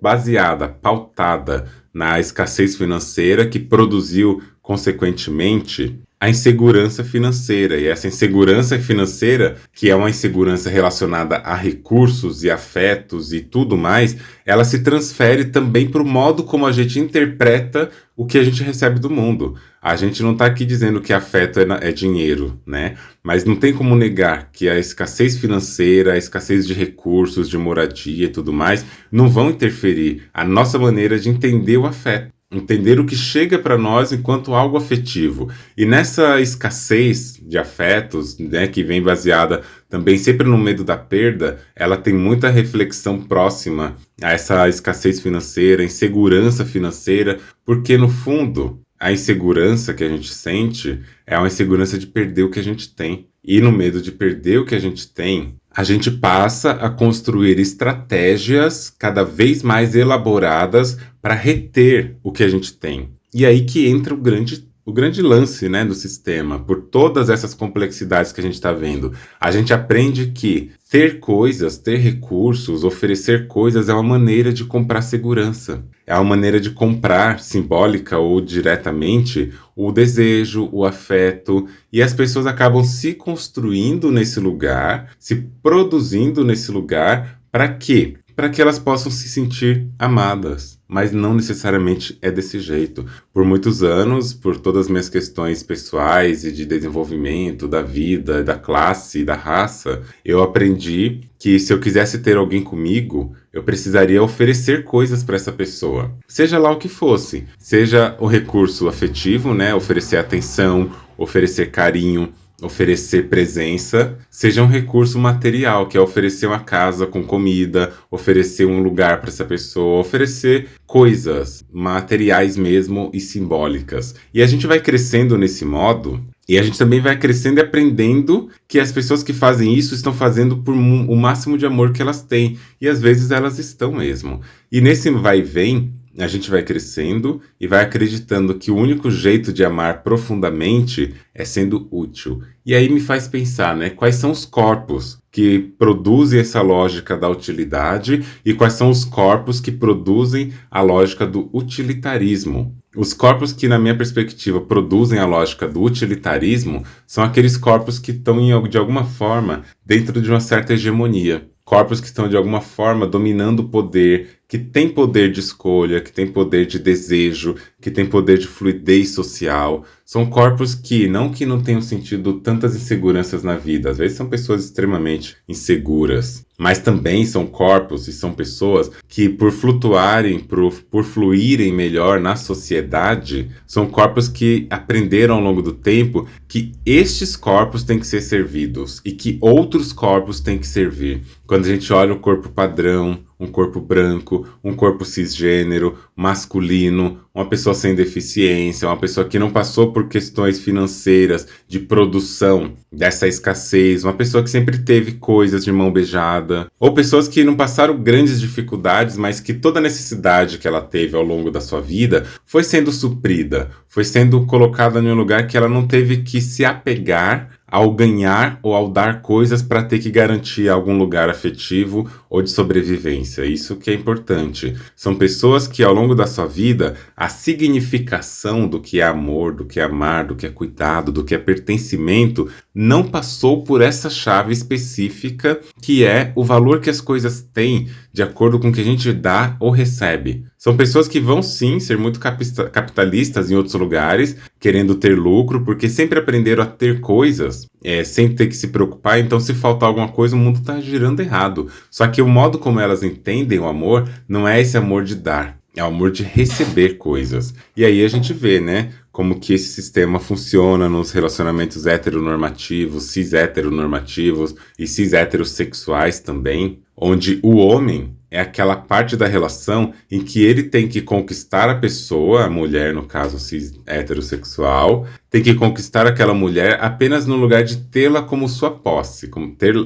baseada, pautada na escassez financeira que produziu, consequentemente, a insegurança financeira. E essa insegurança financeira, que é uma insegurança relacionada a recursos e afetos e tudo mais, ela se transfere também para o modo como a gente interpreta o que a gente recebe do mundo. A gente não está aqui dizendo que afeto é dinheiro, né? Mas não tem como negar que a escassez financeira, a escassez de recursos, de moradia e tudo mais, não vão interferir a nossa maneira de entender o afeto. entender o que chega para nós enquanto algo afetivo. E nessa escassez de afetos, né, que vem baseada também sempre no medo da perda, ela tem muita reflexão próxima a essa escassez financeira, insegurança financeira, porque no fundo a insegurança que a gente sente é uma insegurança de perder o que a gente tem. E no medo de perder o que a gente passa a construir estratégias cada vez mais elaboradas para reter o que a gente tem. E aí que entra o grande lance, né, do sistema, por todas essas complexidades que a gente está vendo. A gente aprende que ter coisas, ter recursos, oferecer coisas é uma maneira de comprar segurança. É uma maneira de comprar, simbólica ou diretamente, o desejo, o afeto. E as pessoas acabam se construindo nesse lugar, se produzindo nesse lugar, para quê? Para que elas possam se sentir amadas, mas não necessariamente é desse jeito. Por muitos anos, por todas as minhas questões pessoais e de desenvolvimento da vida, da classe, da raça, eu aprendi que se eu quisesse ter alguém comigo, eu precisaria oferecer coisas para essa pessoa. Seja lá o que fosse, seja o recurso afetivo, né, oferecer atenção, oferecer carinho, oferecer presença, seja um recurso material, que é oferecer uma casa com comida, oferecer um lugar para essa pessoa, oferecer coisas materiais mesmo e simbólicas. E a gente vai crescendo nesse modo, e a gente também vai crescendo e aprendendo que as pessoas que fazem isso estão fazendo por o máximo de amor que elas têm, e às vezes elas estão mesmo. E nesse vai e vem, a gente vai crescendo e vai acreditando que o único jeito de amar profundamente é sendo útil. E aí me faz pensar, né? Quais são os corpos que produzem essa lógica da utilidade e quais são os corpos que produzem a lógica do utilitarismo. Os corpos que, na minha perspectiva, produzem a lógica do utilitarismo são aqueles corpos que estão, de alguma forma, dentro de uma certa hegemonia. Corpos que estão, de alguma forma, dominando o poder, que tem poder de escolha, que tem poder de desejo, que tem poder de fluidez social. São corpos que não tenham sentido tantas inseguranças na vida. Às vezes são pessoas extremamente inseguras. Mas também são corpos e são pessoas que, por flutuarem, por fluírem melhor na sociedade, são corpos que aprenderam ao longo do tempo que estes corpos têm que ser servidos e que outros corpos têm que servir. Quando a gente olha o corpo padrão, um corpo branco, um corpo cisgênero, masculino, uma pessoa sem deficiência, uma pessoa que não passou por questões financeiras, de produção, dessa escassez, uma pessoa que sempre teve coisas de mão beijada, ou pessoas que não passaram grandes dificuldades, mas que toda necessidade que ela teve ao longo da sua vida foi sendo suprida, foi sendo colocada em um lugar que ela não teve que se apegar ao ganhar ou ao dar coisas para ter que garantir algum lugar afetivo ou de sobrevivência. Isso que é importante. São pessoas que ao longo da sua vida, a significação do que é amor, do que é amar, do que é cuidado, do que é pertencimento, não passou por essa chave específica que é o valor que as coisas têm de acordo com o que a gente dá ou recebe. São pessoas que vão sim ser muito capitalistas em outros lugares, querendo ter lucro, porque sempre aprenderam a ter coisas sem ter que se preocupar, então se faltar alguma coisa o mundo está girando errado. Só que o modo como elas entendem o amor não é esse amor de dar, é o amor de receber coisas. E aí a gente vê, né, como que esse sistema funciona nos relacionamentos heteronormativos, cis-heteronormativos e cis-heterossexuais também, onde o homem é aquela parte da relação em que ele tem que conquistar a pessoa, a mulher, no caso cis-heterossexual, tem que conquistar aquela mulher apenas no lugar de tê-la como sua posse,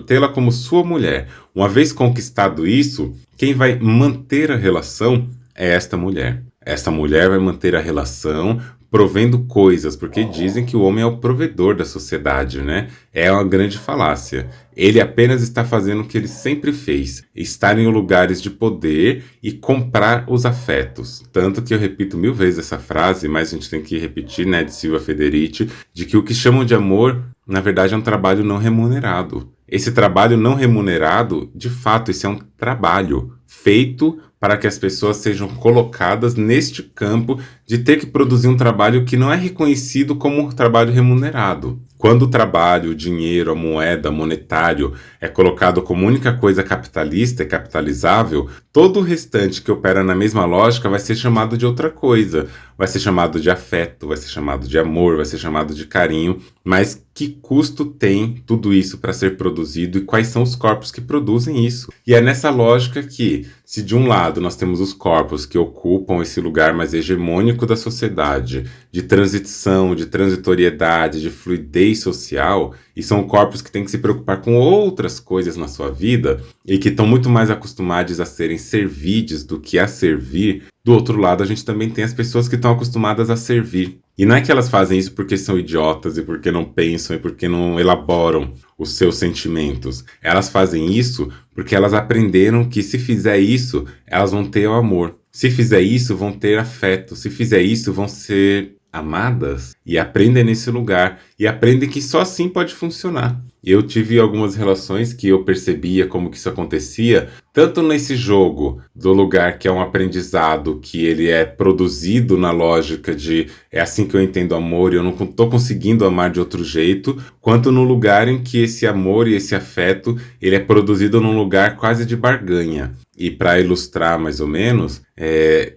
tê-la como sua mulher. Uma vez conquistado isso, quem vai manter a relação é esta mulher. Esta mulher vai manter a relação provendo coisas, porque dizem que o homem é o provedor da sociedade, né? É uma grande falácia. Ele apenas está fazendo o que ele sempre fez, estar em lugares de poder e comprar os afetos. Tanto que eu repito 1000 vezes essa frase, mas a gente tem que repetir, né, de Silvia Federici, de que o que chamam de amor, na verdade, é um trabalho não remunerado. Esse trabalho não remunerado, de fato, esse é um trabalho feito para que as pessoas sejam colocadas neste campo de ter que produzir um trabalho que não é reconhecido como um trabalho remunerado. Quando o trabalho, o dinheiro, a moeda, monetário é colocado como única coisa capitalista e capitalizável, todo o restante que opera na mesma lógica vai ser chamado de outra coisa. Vai ser chamado de afeto, vai ser chamado de amor, vai ser chamado de carinho, mas que custo tem tudo isso para ser produzido e quais são os corpos que produzem isso? E é nessa lógica que, se de um lado nós temos os corpos que ocupam esse lugar mais hegemônico da sociedade, de transição, de transitoriedade, de fluidez social, e são corpos que têm que se preocupar com outras coisas na sua vida e que estão muito mais acostumados a serem servides do que a servir, do outro lado a gente também tem as pessoas que estão acostumadas a servir. E não é que elas fazem isso porque são idiotas e porque não pensam e porque não elaboram os seus sentimentos. Elas fazem isso porque elas aprenderam que se fizer isso, elas vão ter o amor. Se fizer isso, vão ter afeto. Se fizer isso, vão ser amadas. E aprendem nesse lugar. E aprendem que só assim pode funcionar. Eu tive algumas relações que eu percebia como que isso acontecia, tanto nesse jogo do lugar que é um aprendizado, que ele é produzido na lógica de é assim que eu entendo amor e eu não estou conseguindo amar de outro jeito, quanto no lugar em que esse amor e esse afeto ele é produzido num lugar quase de barganha. E para ilustrar mais ou menos,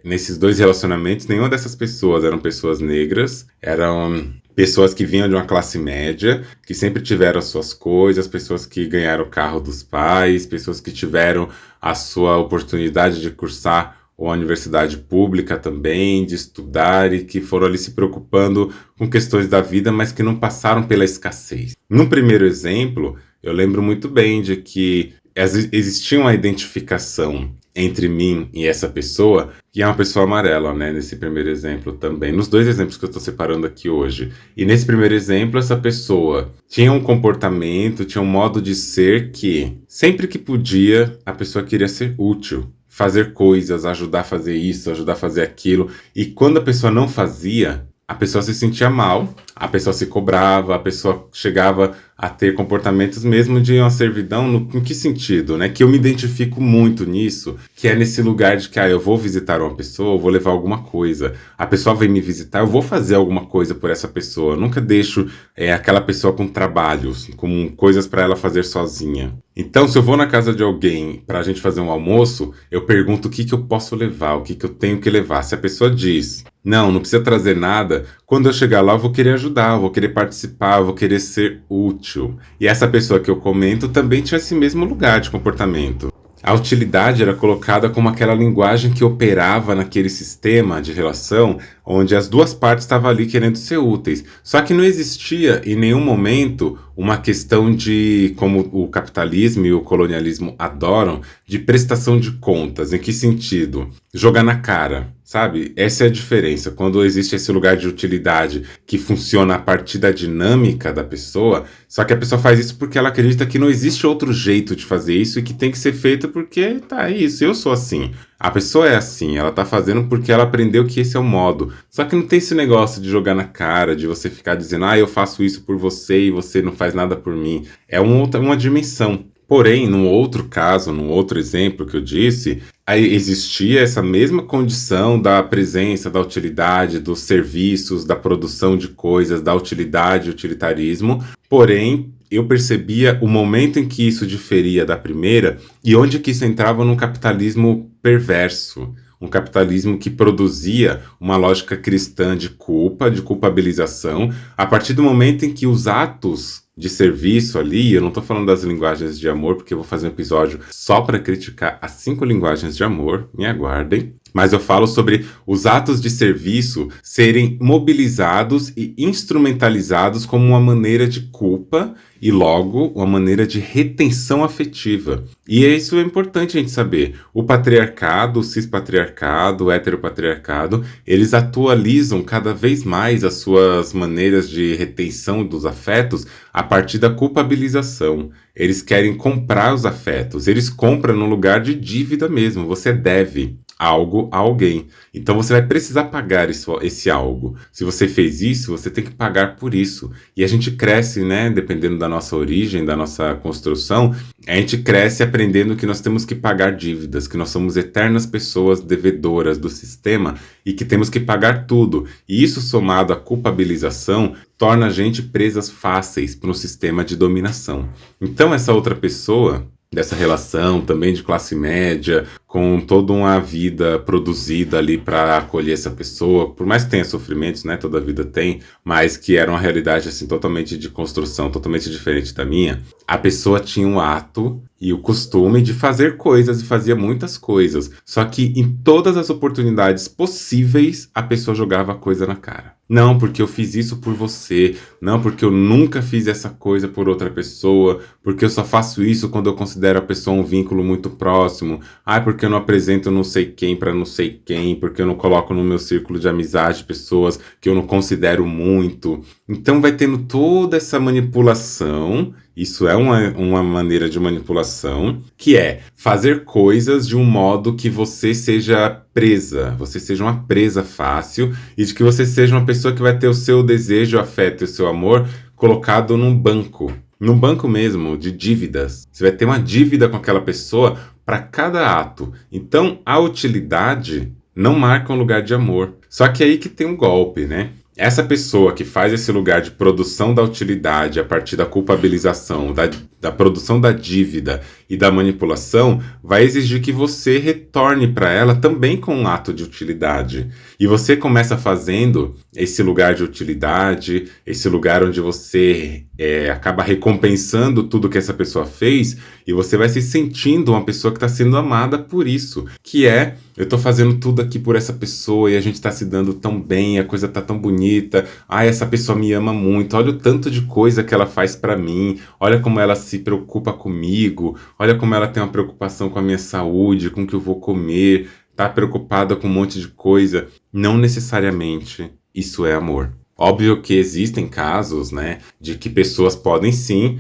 nesses dois relacionamentos, nenhuma dessas pessoas eram pessoas negras, eram pessoas que vinham de uma classe média, que sempre tiveram as suas coisas, pessoas que ganharam o carro dos pais, pessoas que tiveram a sua oportunidade de cursar uma universidade pública também, de estudar e que foram ali se preocupando com questões da vida, mas que não passaram pela escassez. No primeiro exemplo, eu lembro muito bem de que existia uma identificação entre mim e essa pessoa, que é uma pessoa amarela, né, nesse primeiro exemplo também, nos dois exemplos que eu estou separando aqui hoje. E nesse primeiro exemplo, essa pessoa tinha um comportamento, tinha um modo de ser que, sempre que podia, a pessoa queria ser útil, fazer coisas, ajudar a fazer isso, ajudar a fazer aquilo, e quando a pessoa não fazia, a pessoa se sentia mal, a pessoa se cobrava, a pessoa chegava a ter comportamentos mesmo de uma servidão, em que sentido, né? Que eu me identifico muito nisso, que é nesse lugar de que eu vou visitar uma pessoa, eu vou levar alguma coisa, a pessoa vem me visitar, eu vou fazer alguma coisa por essa pessoa, eu nunca deixo aquela pessoa com trabalhos, com coisas para ela fazer sozinha. Então, se eu vou na casa de alguém para a gente fazer um almoço, eu pergunto o que eu posso levar, o que eu tenho que levar. Se a pessoa diz, não precisa trazer nada, quando eu chegar lá eu vou querer ajudar, eu vou querer participar, eu vou querer ser útil. E essa pessoa que eu comento também tinha esse mesmo lugar de comportamento. A utilidade era colocada como aquela linguagem que operava naquele sistema de relação onde as duas partes estavam ali querendo ser úteis. Só que não existia em nenhum momento uma questão de, como o capitalismo e o colonialismo adoram, de prestação de contas. Em que sentido? Jogar na cara, sabe? Essa é a diferença. Quando existe esse lugar de utilidade que funciona a partir da dinâmica da pessoa, só que a pessoa faz isso porque ela acredita que não existe outro jeito de fazer isso e que tem que ser feito porque tá isso, eu sou assim. A pessoa é assim, ela tá fazendo porque ela aprendeu que esse é o modo. Só que não tem esse negócio de jogar na cara, de você ficar dizendo, eu faço isso por você e você não faz nada por mim. É uma dimensão. Porém, num outro caso, num outro exemplo que eu disse, aí existia essa mesma condição da presença, da utilidade, dos serviços, da produção de coisas, da utilidade, utilitarismo. Porém, eu percebia o momento em que isso diferia da primeira e onde que isso entrava num capitalismo perverso. Um capitalismo que produzia uma lógica cristã de culpa, de culpabilização, a partir do momento em que os atos de serviço ali, eu não estou falando das linguagens de amor, porque eu vou fazer um episódio só para criticar as 5 linguagens de amor, me aguardem. Mas eu falo sobre os atos de serviço serem mobilizados e instrumentalizados como uma maneira de culpa e, logo, uma maneira de retenção afetiva. E isso é importante a gente saber. O patriarcado, o cispatriarcado, o heteropatriarcado, eles atualizam cada vez mais as suas maneiras de retenção dos afetos a partir da culpabilização. Eles querem comprar os afetos, eles compram no lugar de dívida mesmo, você deve. algo a alguém. Então você vai precisar pagar esse algo. Se você fez isso, você tem que pagar por isso. E a gente cresce, né? Dependendo da nossa origem, da nossa construção, a gente cresce aprendendo que nós temos que pagar dívidas, que nós somos eternas pessoas devedoras do sistema e que temos que pagar tudo. E isso, somado à culpabilização, torna a gente presas fáceis para um sistema de dominação. Então essa outra pessoa, dessa relação também de classe média, com toda uma vida produzida ali para acolher essa pessoa, por mais que tenha sofrimentos, né, toda vida tem, mas que era uma realidade assim totalmente de construção, totalmente diferente da minha. A pessoa tinha um ato e o costume de fazer coisas e fazia muitas coisas, só que em todas as oportunidades possíveis a pessoa jogava a coisa na cara. Não, porque eu fiz isso por você. Não, porque eu nunca fiz essa coisa por outra pessoa. Porque eu só faço isso quando eu considero a pessoa um vínculo muito próximo. Ah, porque eu não apresento não sei quem para não sei quem. Porque eu não coloco no meu círculo de amizade pessoas que eu não considero muito. Então vai tendo toda essa manipulação. Isso é uma maneira de manipulação, que é fazer coisas de um modo que você seja presa, você seja uma presa fácil e de que você seja uma pessoa que vai ter o seu desejo, o afeto e o seu amor colocado num banco mesmo, de dívidas. Você vai ter uma dívida com aquela pessoa para cada ato. Então, a utilidade não marca um lugar de amor. Só que é aí que tem um golpe, né? Essa pessoa que faz esse lugar de produção da utilidade a partir da culpabilização, da produção da dívida e da manipulação, vai exigir que você retorne para ela também com um ato de utilidade. E você começa fazendo esse lugar de utilidade, esse lugar onde você acaba recompensando tudo que essa pessoa fez, e você vai se sentindo uma pessoa que está sendo amada por isso, que é, eu estou fazendo tudo aqui por essa pessoa e a gente está se dando tão bem, a coisa está tão bonita, essa pessoa me ama muito, olha o tanto de coisa que ela faz para mim, olha como ela se preocupa comigo, olha como ela tem uma preocupação com a minha saúde, com o que eu vou comer, tá preocupada com um monte de coisa. Não necessariamente isso é amor. Óbvio que existem casos, né, de que pessoas podem sim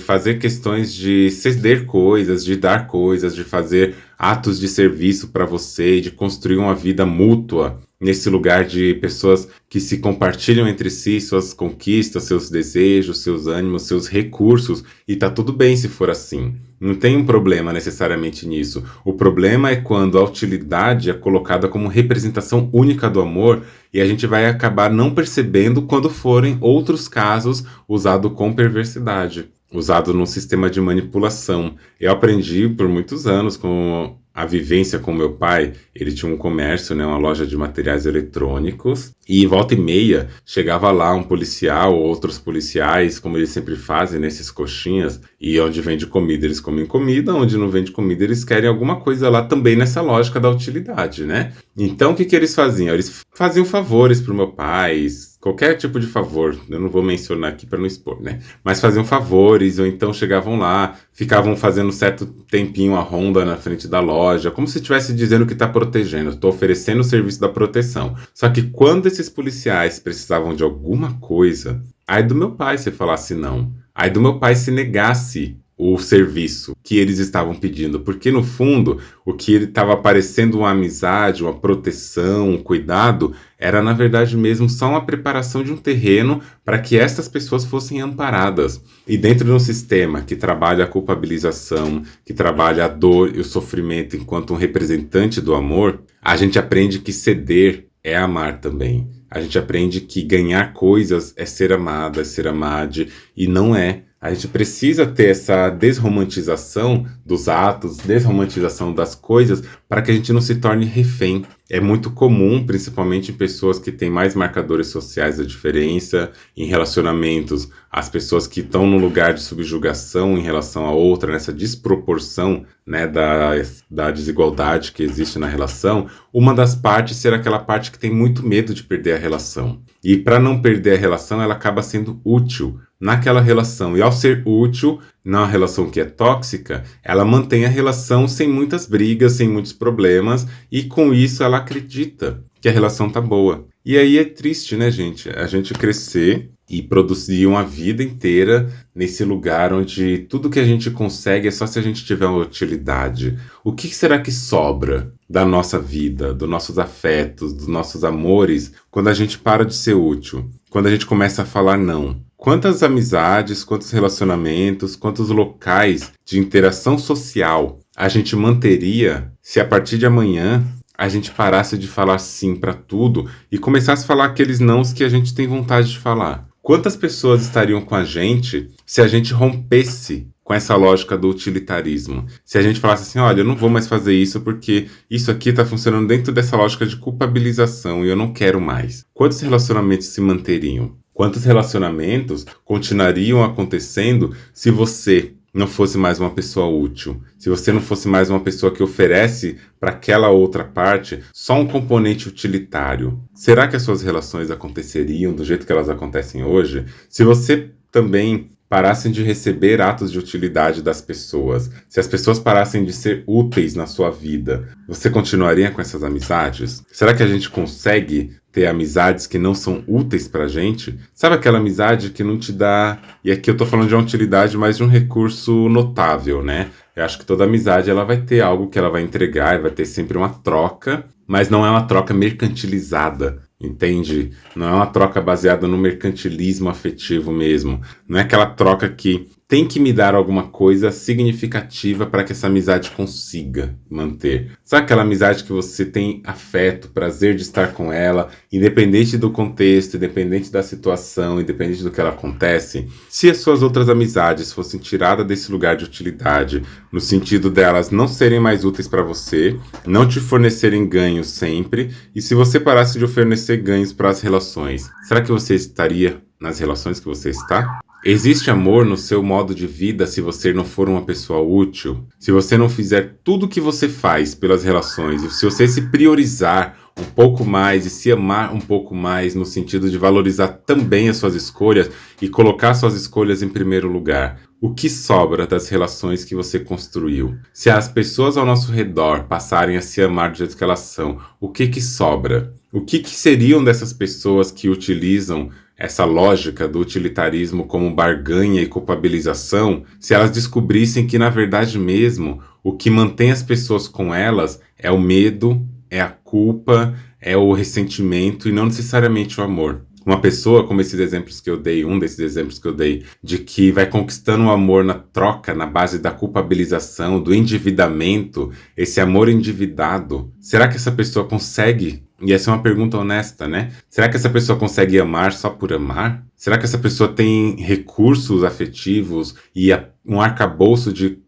fazer questões de ceder coisas, de dar coisas, de fazer atos de serviço para você, de construir uma vida mútua nesse lugar de pessoas que se compartilham entre si suas conquistas, seus desejos, seus ânimos, seus recursos, e tá tudo bem se for assim. Não tem um problema necessariamente nisso. O problema é quando a utilidade é colocada como representação única do amor e a gente vai acabar não percebendo quando forem outros casos usados com perversidade, usado num sistema de manipulação. Eu aprendi por muitos anos com a vivência com meu pai. Ele tinha um comércio, né, uma loja de materiais eletrônicos, e volta e meia chegava lá um policial ou outros policiais, como eles sempre fazem nesses coxinhas, e onde vende comida eles comem comida, onde não vende comida eles querem alguma coisa lá também nessa lógica da utilidade, né? Então o que eles faziam? Eles faziam favores pro meu pai, qualquer tipo de favor, eu não vou mencionar aqui para não expor, né? Mas faziam favores, ou então chegavam lá, ficavam fazendo um certo tempinho a ronda na frente da loja, como se estivesse dizendo que está protegendo, estou oferecendo o serviço da proteção. Só que quando esses policiais precisavam de alguma coisa, aí do meu pai se falasse não, aí do meu pai se negasse o serviço que eles estavam pedindo, porque no fundo o que ele estava parecendo uma amizade, uma proteção, um cuidado, era na verdade mesmo só uma preparação de um terreno para que estas pessoas fossem amparadas. E dentro de um sistema que trabalha a culpabilização, que trabalha a dor e o sofrimento enquanto um representante do amor, a gente aprende que ceder é amar também. A gente aprende que ganhar coisas é ser amada, é ser amade, e não é. A gente precisa ter essa desromantização dos atos, desromantização das coisas, para que a gente não se torne refém. É muito comum, principalmente em pessoas que têm mais marcadores sociais da diferença, em relacionamentos, as pessoas que estão no lugar de subjugação em relação a outra, nessa desproporção, né, da desigualdade que existe na relação, uma das partes ser aquela parte que tem muito medo de perder a relação. E para não perder a relação, ela acaba sendo útil naquela relação. E ao ser útil, na relação que é tóxica, ela mantém a relação sem muitas brigas, sem muitos problemas, e com isso ela acredita que a relação tá boa. E aí é triste, né, gente? A gente crescer e produziam a vida inteira nesse lugar onde tudo que a gente consegue é só se a gente tiver uma utilidade. O que será que sobra da nossa vida, dos nossos afetos, dos nossos amores, quando a gente para de ser útil? Quando a gente começa a falar não? Quantas amizades, quantos relacionamentos, quantos locais de interação social a gente manteria se a partir de amanhã a gente parasse de falar sim para tudo e começasse a falar aqueles nãos que a gente tem vontade de falar? Quantas pessoas estariam com a gente se a gente rompesse com essa lógica do utilitarismo? Se a gente falasse assim, olha, eu não vou mais fazer isso porque isso aqui está funcionando dentro dessa lógica de culpabilização e eu não quero mais. Quantos relacionamentos se manteriam? Quantos relacionamentos continuariam acontecendo se você não fosse mais uma pessoa útil, se você não fosse mais uma pessoa que oferece para aquela outra parte só um componente utilitário? Será que as suas relações aconteceriam do jeito que elas acontecem hoje? Se você também parassem de receber atos de utilidade das pessoas, se as pessoas parassem de ser úteis na sua vida, você continuaria com essas amizades? Será que a gente consegue ter amizades que não são úteis pra gente? Sabe aquela amizade que não te dá... E aqui eu tô falando de uma utilidade, mas de um recurso notável, né? Eu acho que toda amizade ela vai ter algo que ela vai entregar, vai ter sempre uma troca, mas não é uma troca mercantilizada, entende? Não é uma troca baseada no mercantilismo afetivo mesmo. Não é aquela troca que tem que me dar alguma coisa significativa para que essa amizade consiga manter. Sabe aquela amizade que você tem afeto, prazer de estar com ela, independente do contexto, independente da situação, independente do que ela acontece? Se as suas outras amizades fossem tiradas desse lugar de utilidade, no sentido delas não serem mais úteis para você, não te fornecerem ganhos sempre, e se você parasse de oferecer ganhos para as relações, será que você estaria nas relações que você está? Existe amor no seu modo de vida se você não for uma pessoa útil? Se você não fizer tudo o que você faz pelas relações, e se você se priorizar um pouco mais e se amar um pouco mais no sentido de valorizar também as suas escolhas e colocar suas escolhas em primeiro lugar, o que sobra das relações que você construiu? Se as pessoas ao nosso redor passarem a se amar do jeito que elas são, o que sobra? O que seriam dessas pessoas que utilizam essa lógica do utilitarismo como barganha e culpabilização, se elas descobrissem que, na verdade mesmo, o que mantém as pessoas com elas é o medo, é a culpa, é o ressentimento e não necessariamente o amor? Uma pessoa, como esses exemplos que eu dei, um desses exemplos que eu dei, de que vai conquistando o amor na troca, na base da culpabilização, do endividamento, esse amor endividado, será que essa pessoa consegue? E essa é uma pergunta honesta, né? Será que essa pessoa consegue amar só por amar? Será que essa pessoa tem recursos afetivos e um arcabouço de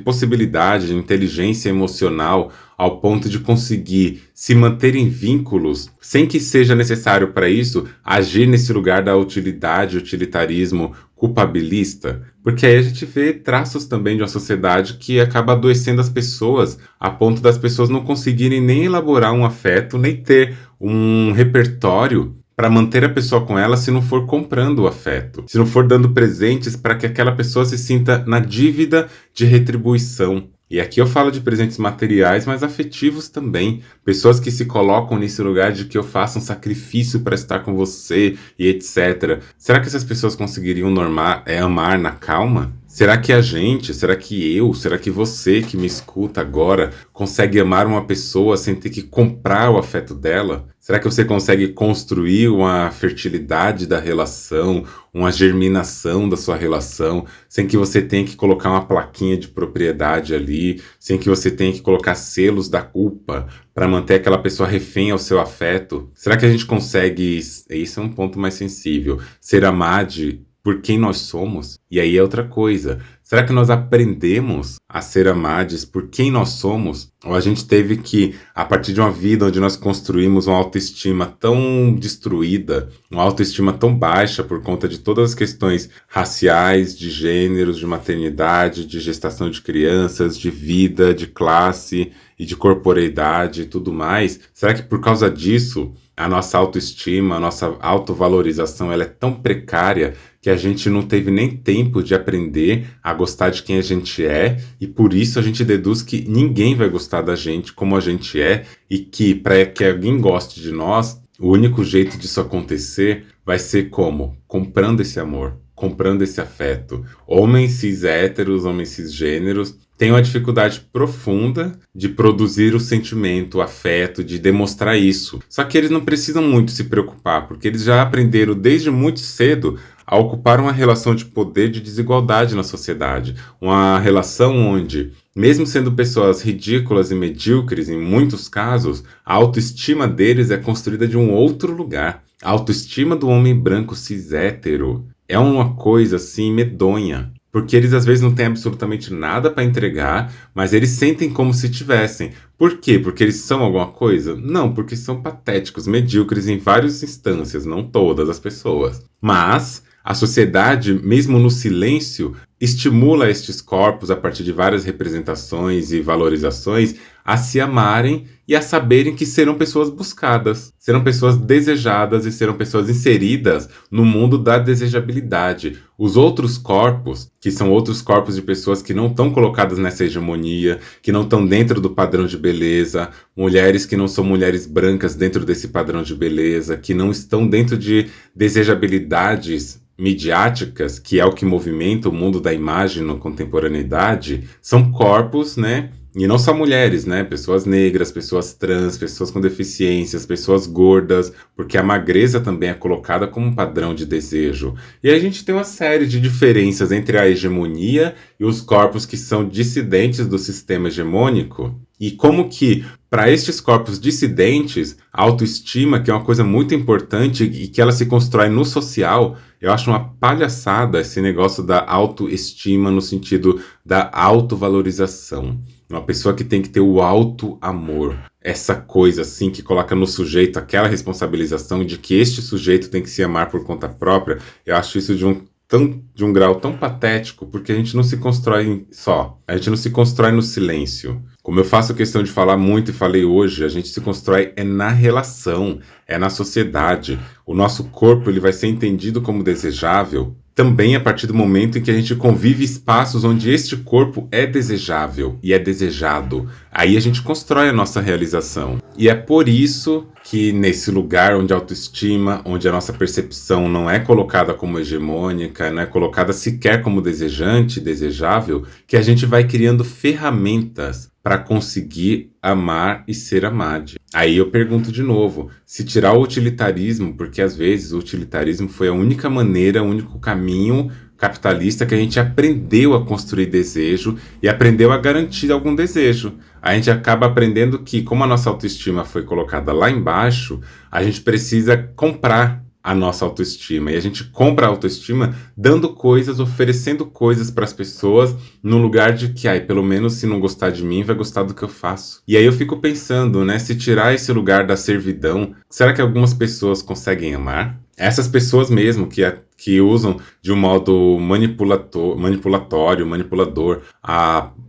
possibilidade, de inteligência emocional, ao ponto de conseguir se manter em vínculos, sem que seja necessário para isso agir nesse lugar da utilidade, utilitarismo culpabilista? Porque aí a gente vê traços também de uma sociedade que acaba adoecendo as pessoas, a ponto das pessoas não conseguirem nem elaborar um afeto, nem ter um repertório para manter a pessoa com ela se não for comprando o afeto, se não for dando presentes para que aquela pessoa se sinta na dívida de retribuição. E aqui eu falo de presentes materiais, mas afetivos também. Pessoas que se colocam nesse lugar de que eu faço um sacrifício para estar com você e etc. Será que essas pessoas conseguiriam amar na calma? Será que a gente, será que você que me escuta agora consegue amar uma pessoa sem ter que comprar o afeto dela? Será que você consegue construir uma fertilidade da relação, uma germinação da sua relação, sem que você tenha que colocar uma plaquinha de propriedade ali, sem que você tenha que colocar selos da culpa para manter aquela pessoa refém ao seu afeto? Será que a gente consegue, isso é um ponto mais sensível, ser amado por quem nós somos? E aí é outra coisa. Será que nós aprendemos a ser amados por quem nós somos? Ou a gente teve que, a partir de uma vida onde nós construímos uma autoestima tão destruída, uma autoestima tão baixa por conta de todas as questões raciais, de gêneros, de maternidade, de gestação de crianças, de vida, de classe e de corporeidade e tudo mais? Será que por causa disso a nossa autoestima, a nossa autovalorização ela é tão precária que a gente não teve nem tempo de aprender a gostar de quem a gente é, e por isso a gente deduz que ninguém vai gostar da gente como a gente é, e que para que alguém goste de nós, o único jeito disso acontecer vai ser como? Comprando esse amor, comprando esse afeto. Homens cis héteros, homens cisgêneros têm uma dificuldade profunda de produzir o sentimento, o afeto, de demonstrar isso. Só que eles não precisam muito se preocupar, porque eles já aprenderam desde muito cedo a ocupar uma relação de poder de desigualdade na sociedade. Uma relação onde, mesmo sendo pessoas ridículas e medíocres em muitos casos, a autoestima deles é construída de um outro lugar. A autoestima do homem branco cis hétero é uma coisa assim medonha. Porque eles às vezes não têm absolutamente nada para entregar, mas eles sentem como se tivessem. Por quê? Porque eles são alguma coisa? Não, porque são patéticos, medíocres em várias instâncias, não todas as pessoas. Mas a sociedade, mesmo no silêncio, estimula estes corpos a partir de várias representações e valorizações a se amarem e a saberem que serão pessoas buscadas, serão pessoas desejadas e serão pessoas inseridas no mundo da desejabilidade. Os outros corpos, que são outros corpos de pessoas que não estão colocadas nessa hegemonia, que não estão dentro do padrão de beleza, mulheres que não são mulheres brancas dentro desse padrão de beleza, que não estão dentro de desejabilidades midiáticas, que é o que movimenta o mundo da imagem na contemporaneidade, são corpos, né? E não só mulheres, né? Pessoas negras, pessoas trans, pessoas com deficiências, pessoas gordas, porque a magreza também é colocada como um padrão de desejo. E aí a gente tem uma série de diferenças entre a hegemonia e os corpos que são dissidentes do sistema hegemônico. E como que, para estes corpos dissidentes, a autoestima, que é uma coisa muito importante e que ela se constrói no social, eu acho uma palhaçada esse negócio da autoestima no sentido da autovalorização. Uma pessoa que tem que ter o auto-amor. Essa coisa assim que coloca no sujeito aquela responsabilização de que este sujeito tem que se amar por conta própria. Eu acho isso de um grau tão patético, porque a gente não se constrói só. A gente não se constrói no silêncio. Como eu faço questão de falar muito e falei hoje, a gente se constrói na relação, é na sociedade. O nosso corpo ele vai ser entendido como desejável também a partir do momento em que a gente convive espaços onde este corpo é desejável e é desejado. Aí a gente constrói a nossa realização. E é por isso que nesse lugar onde a autoestima, onde a nossa percepção não é colocada como hegemônica, não é colocada sequer como desejante, desejável, que a gente vai criando ferramentas para conseguir amar e ser amado. Aí eu pergunto de novo, se tirar o utilitarismo, porque às vezes o utilitarismo foi a única maneira, o único caminho capitalista que a gente aprendeu a construir desejo e aprendeu a garantir algum desejo. A gente acaba aprendendo que, como a nossa autoestima foi colocada lá embaixo, a gente precisa comprar a nossa autoestima. E a gente compra a autoestima dando coisas, oferecendo coisas para as pessoas, no lugar de que, pelo menos se não gostar de mim, vai gostar do que eu faço. E aí eu fico pensando, né, se tirar esse lugar da servidão, será que algumas pessoas conseguem amar? Essas pessoas mesmo que usam de um modo manipulatório, manipulador,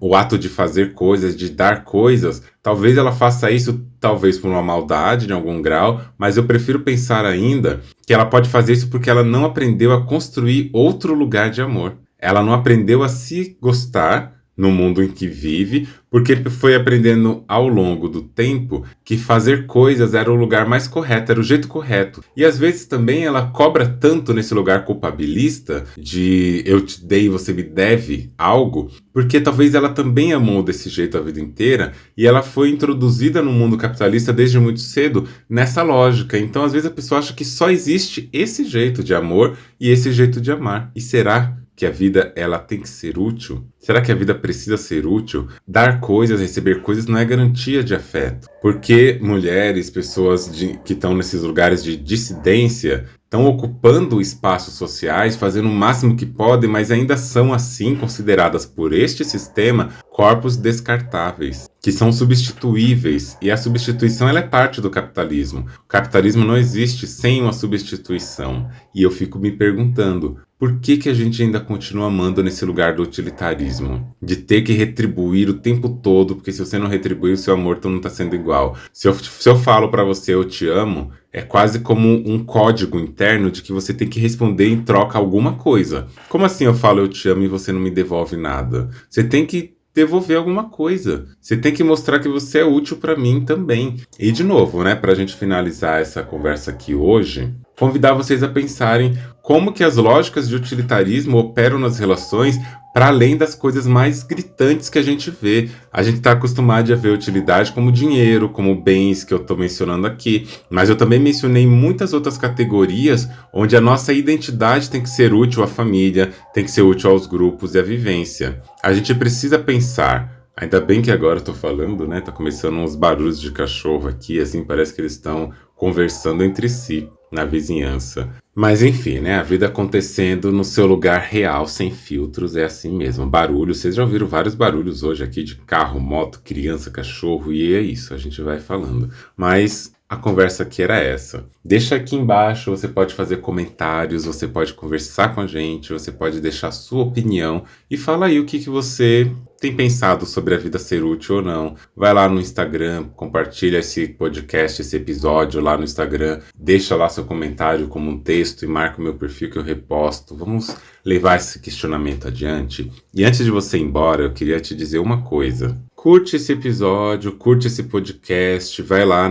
o ato de fazer coisas, de dar coisas, talvez ela faça isso, talvez por uma maldade, de algum grau, mas eu prefiro pensar ainda que ela pode fazer isso porque ela não aprendeu a construir outro lugar de amor. Ela não aprendeu a se gostar no mundo em que vive, porque foi aprendendo ao longo do tempo que fazer coisas era o lugar mais correto, era o jeito correto. E às vezes também ela cobra tanto nesse lugar culpabilista de eu te dei, você me deve algo, porque talvez ela também amou desse jeito a vida inteira e ela foi introduzida no mundo capitalista desde muito cedo nessa lógica. Então às vezes a pessoa acha que só existe esse jeito de amor e esse jeito de amar. E será que a vida ela tem que ser útil? Será que a vida precisa ser útil? Dar coisas, receber coisas não é garantia de afeto. Porque mulheres, pessoas que estão nesses lugares de dissidência, estão ocupando espaços sociais, fazendo o máximo que podem, mas ainda são assim consideradas por este sistema corpos descartáveis, que são substituíveis. E a substituição ela é parte do capitalismo. O capitalismo não existe sem uma substituição. E eu fico me perguntando, por que a gente ainda continua amando nesse lugar do utilitarismo? De ter que retribuir o tempo todo, porque se você não retribuir, o seu amor não está sendo igual. Se eu falo para você eu te amo, é quase como um código interno de que você tem que responder em troca alguma coisa. Como assim eu falo eu te amo e você não me devolve nada? Você tem que devolver alguma coisa. Você tem que mostrar que você é útil para mim também. E de novo, né, pra gente finalizar essa conversa aqui hoje, convidar vocês a pensarem como que as lógicas de utilitarismo operam nas relações para além das coisas mais gritantes que a gente vê. A gente está acostumado a ver utilidade como dinheiro, como bens que eu estou mencionando aqui, mas eu também mencionei muitas outras categorias onde a nossa identidade tem que ser útil à família, tem que ser útil aos grupos e à vivência. A gente precisa pensar. Ainda bem que agora eu tô falando, né? Tá começando uns barulhos de cachorro aqui, assim, parece que eles estão conversando entre si na vizinhança. Mas enfim, né? A vida acontecendo no seu lugar real, sem filtros, é assim mesmo. Barulho, vocês já ouviram vários barulhos hoje aqui de carro, moto, criança, cachorro, e é isso, a gente vai falando. Mas a conversa aqui era essa. Deixa aqui embaixo, você pode fazer comentários, você pode conversar com a gente, você pode deixar sua opinião e fala aí o que você tem pensado sobre a vida ser útil ou não. Vai lá no Instagram, compartilha esse podcast, esse episódio lá no Instagram, deixa lá seu comentário como um texto e marca o meu perfil que eu reposto. Vamos levar esse questionamento adiante. E antes de você ir embora, eu queria te dizer uma coisa. Curte esse episódio, curte esse podcast, vai lá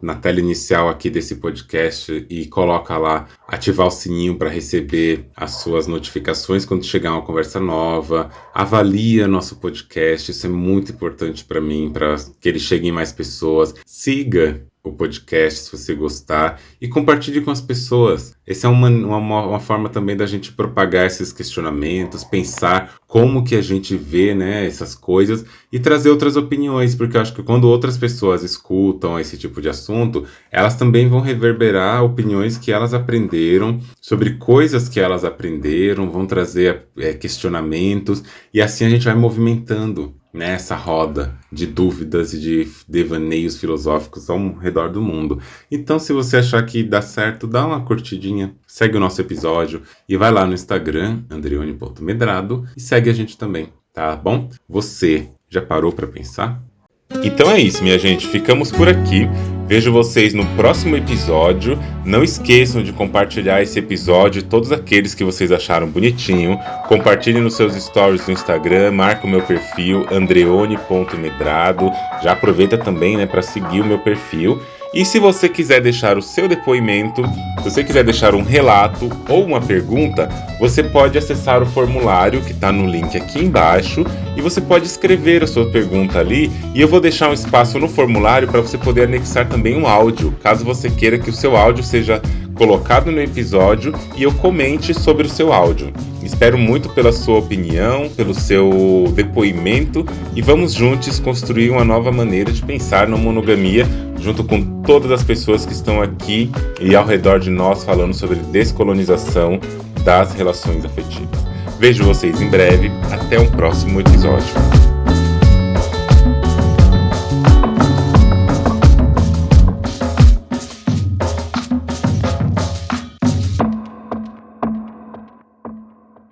na tela inicial aqui desse podcast e coloca lá, ativar o sininho para receber as suas notificações quando chegar uma conversa nova. Avalia nosso podcast, isso é muito importante para mim, para que ele chegue em mais pessoas. Siga o podcast se você gostar e compartilhe com as pessoas. Essa é uma forma também da gente propagar esses questionamentos, pensar como que a gente vê, né, essas coisas e trazer outras opiniões, porque eu acho que quando outras pessoas escutam esse tipo de assunto, elas também vão reverberar opiniões que elas aprenderam, sobre coisas que elas aprenderam, vão trazer questionamentos e assim a gente vai movimentando nessa roda de dúvidas e de devaneios filosóficos ao redor do mundo. Então, se você achar que dá certo, dá uma curtidinha, segue o nosso episódio e vai lá no Instagram, andreone.medrado, e segue a gente também, tá bom? Você já parou para pensar? Então é isso, minha gente. Ficamos por aqui. Vejo vocês no próximo episódio. Não esqueçam de compartilhar esse episódio e todos aqueles que vocês acharam bonitinho. Compartilhem nos seus stories do Instagram. Marca o meu perfil, andreone.medrado. Já aproveita também, né, para seguir o meu perfil. E se você quiser deixar o seu depoimento, se você quiser deixar um relato ou uma pergunta, você pode acessar o formulário que está no link aqui embaixo e você pode escrever a sua pergunta ali e eu vou deixar um espaço no formulário para você poder anexar também um áudio, caso você queira que o seu áudio seja colocado no episódio e eu comente sobre o seu áudio. Espero muito pela sua opinião, pelo seu depoimento e vamos juntos construir uma nova maneira de pensar na monogamia junto com todas as pessoas que estão aqui e ao redor de nós falando sobre descolonização das relações afetivas. Vejo vocês em breve, até um próximo episódio.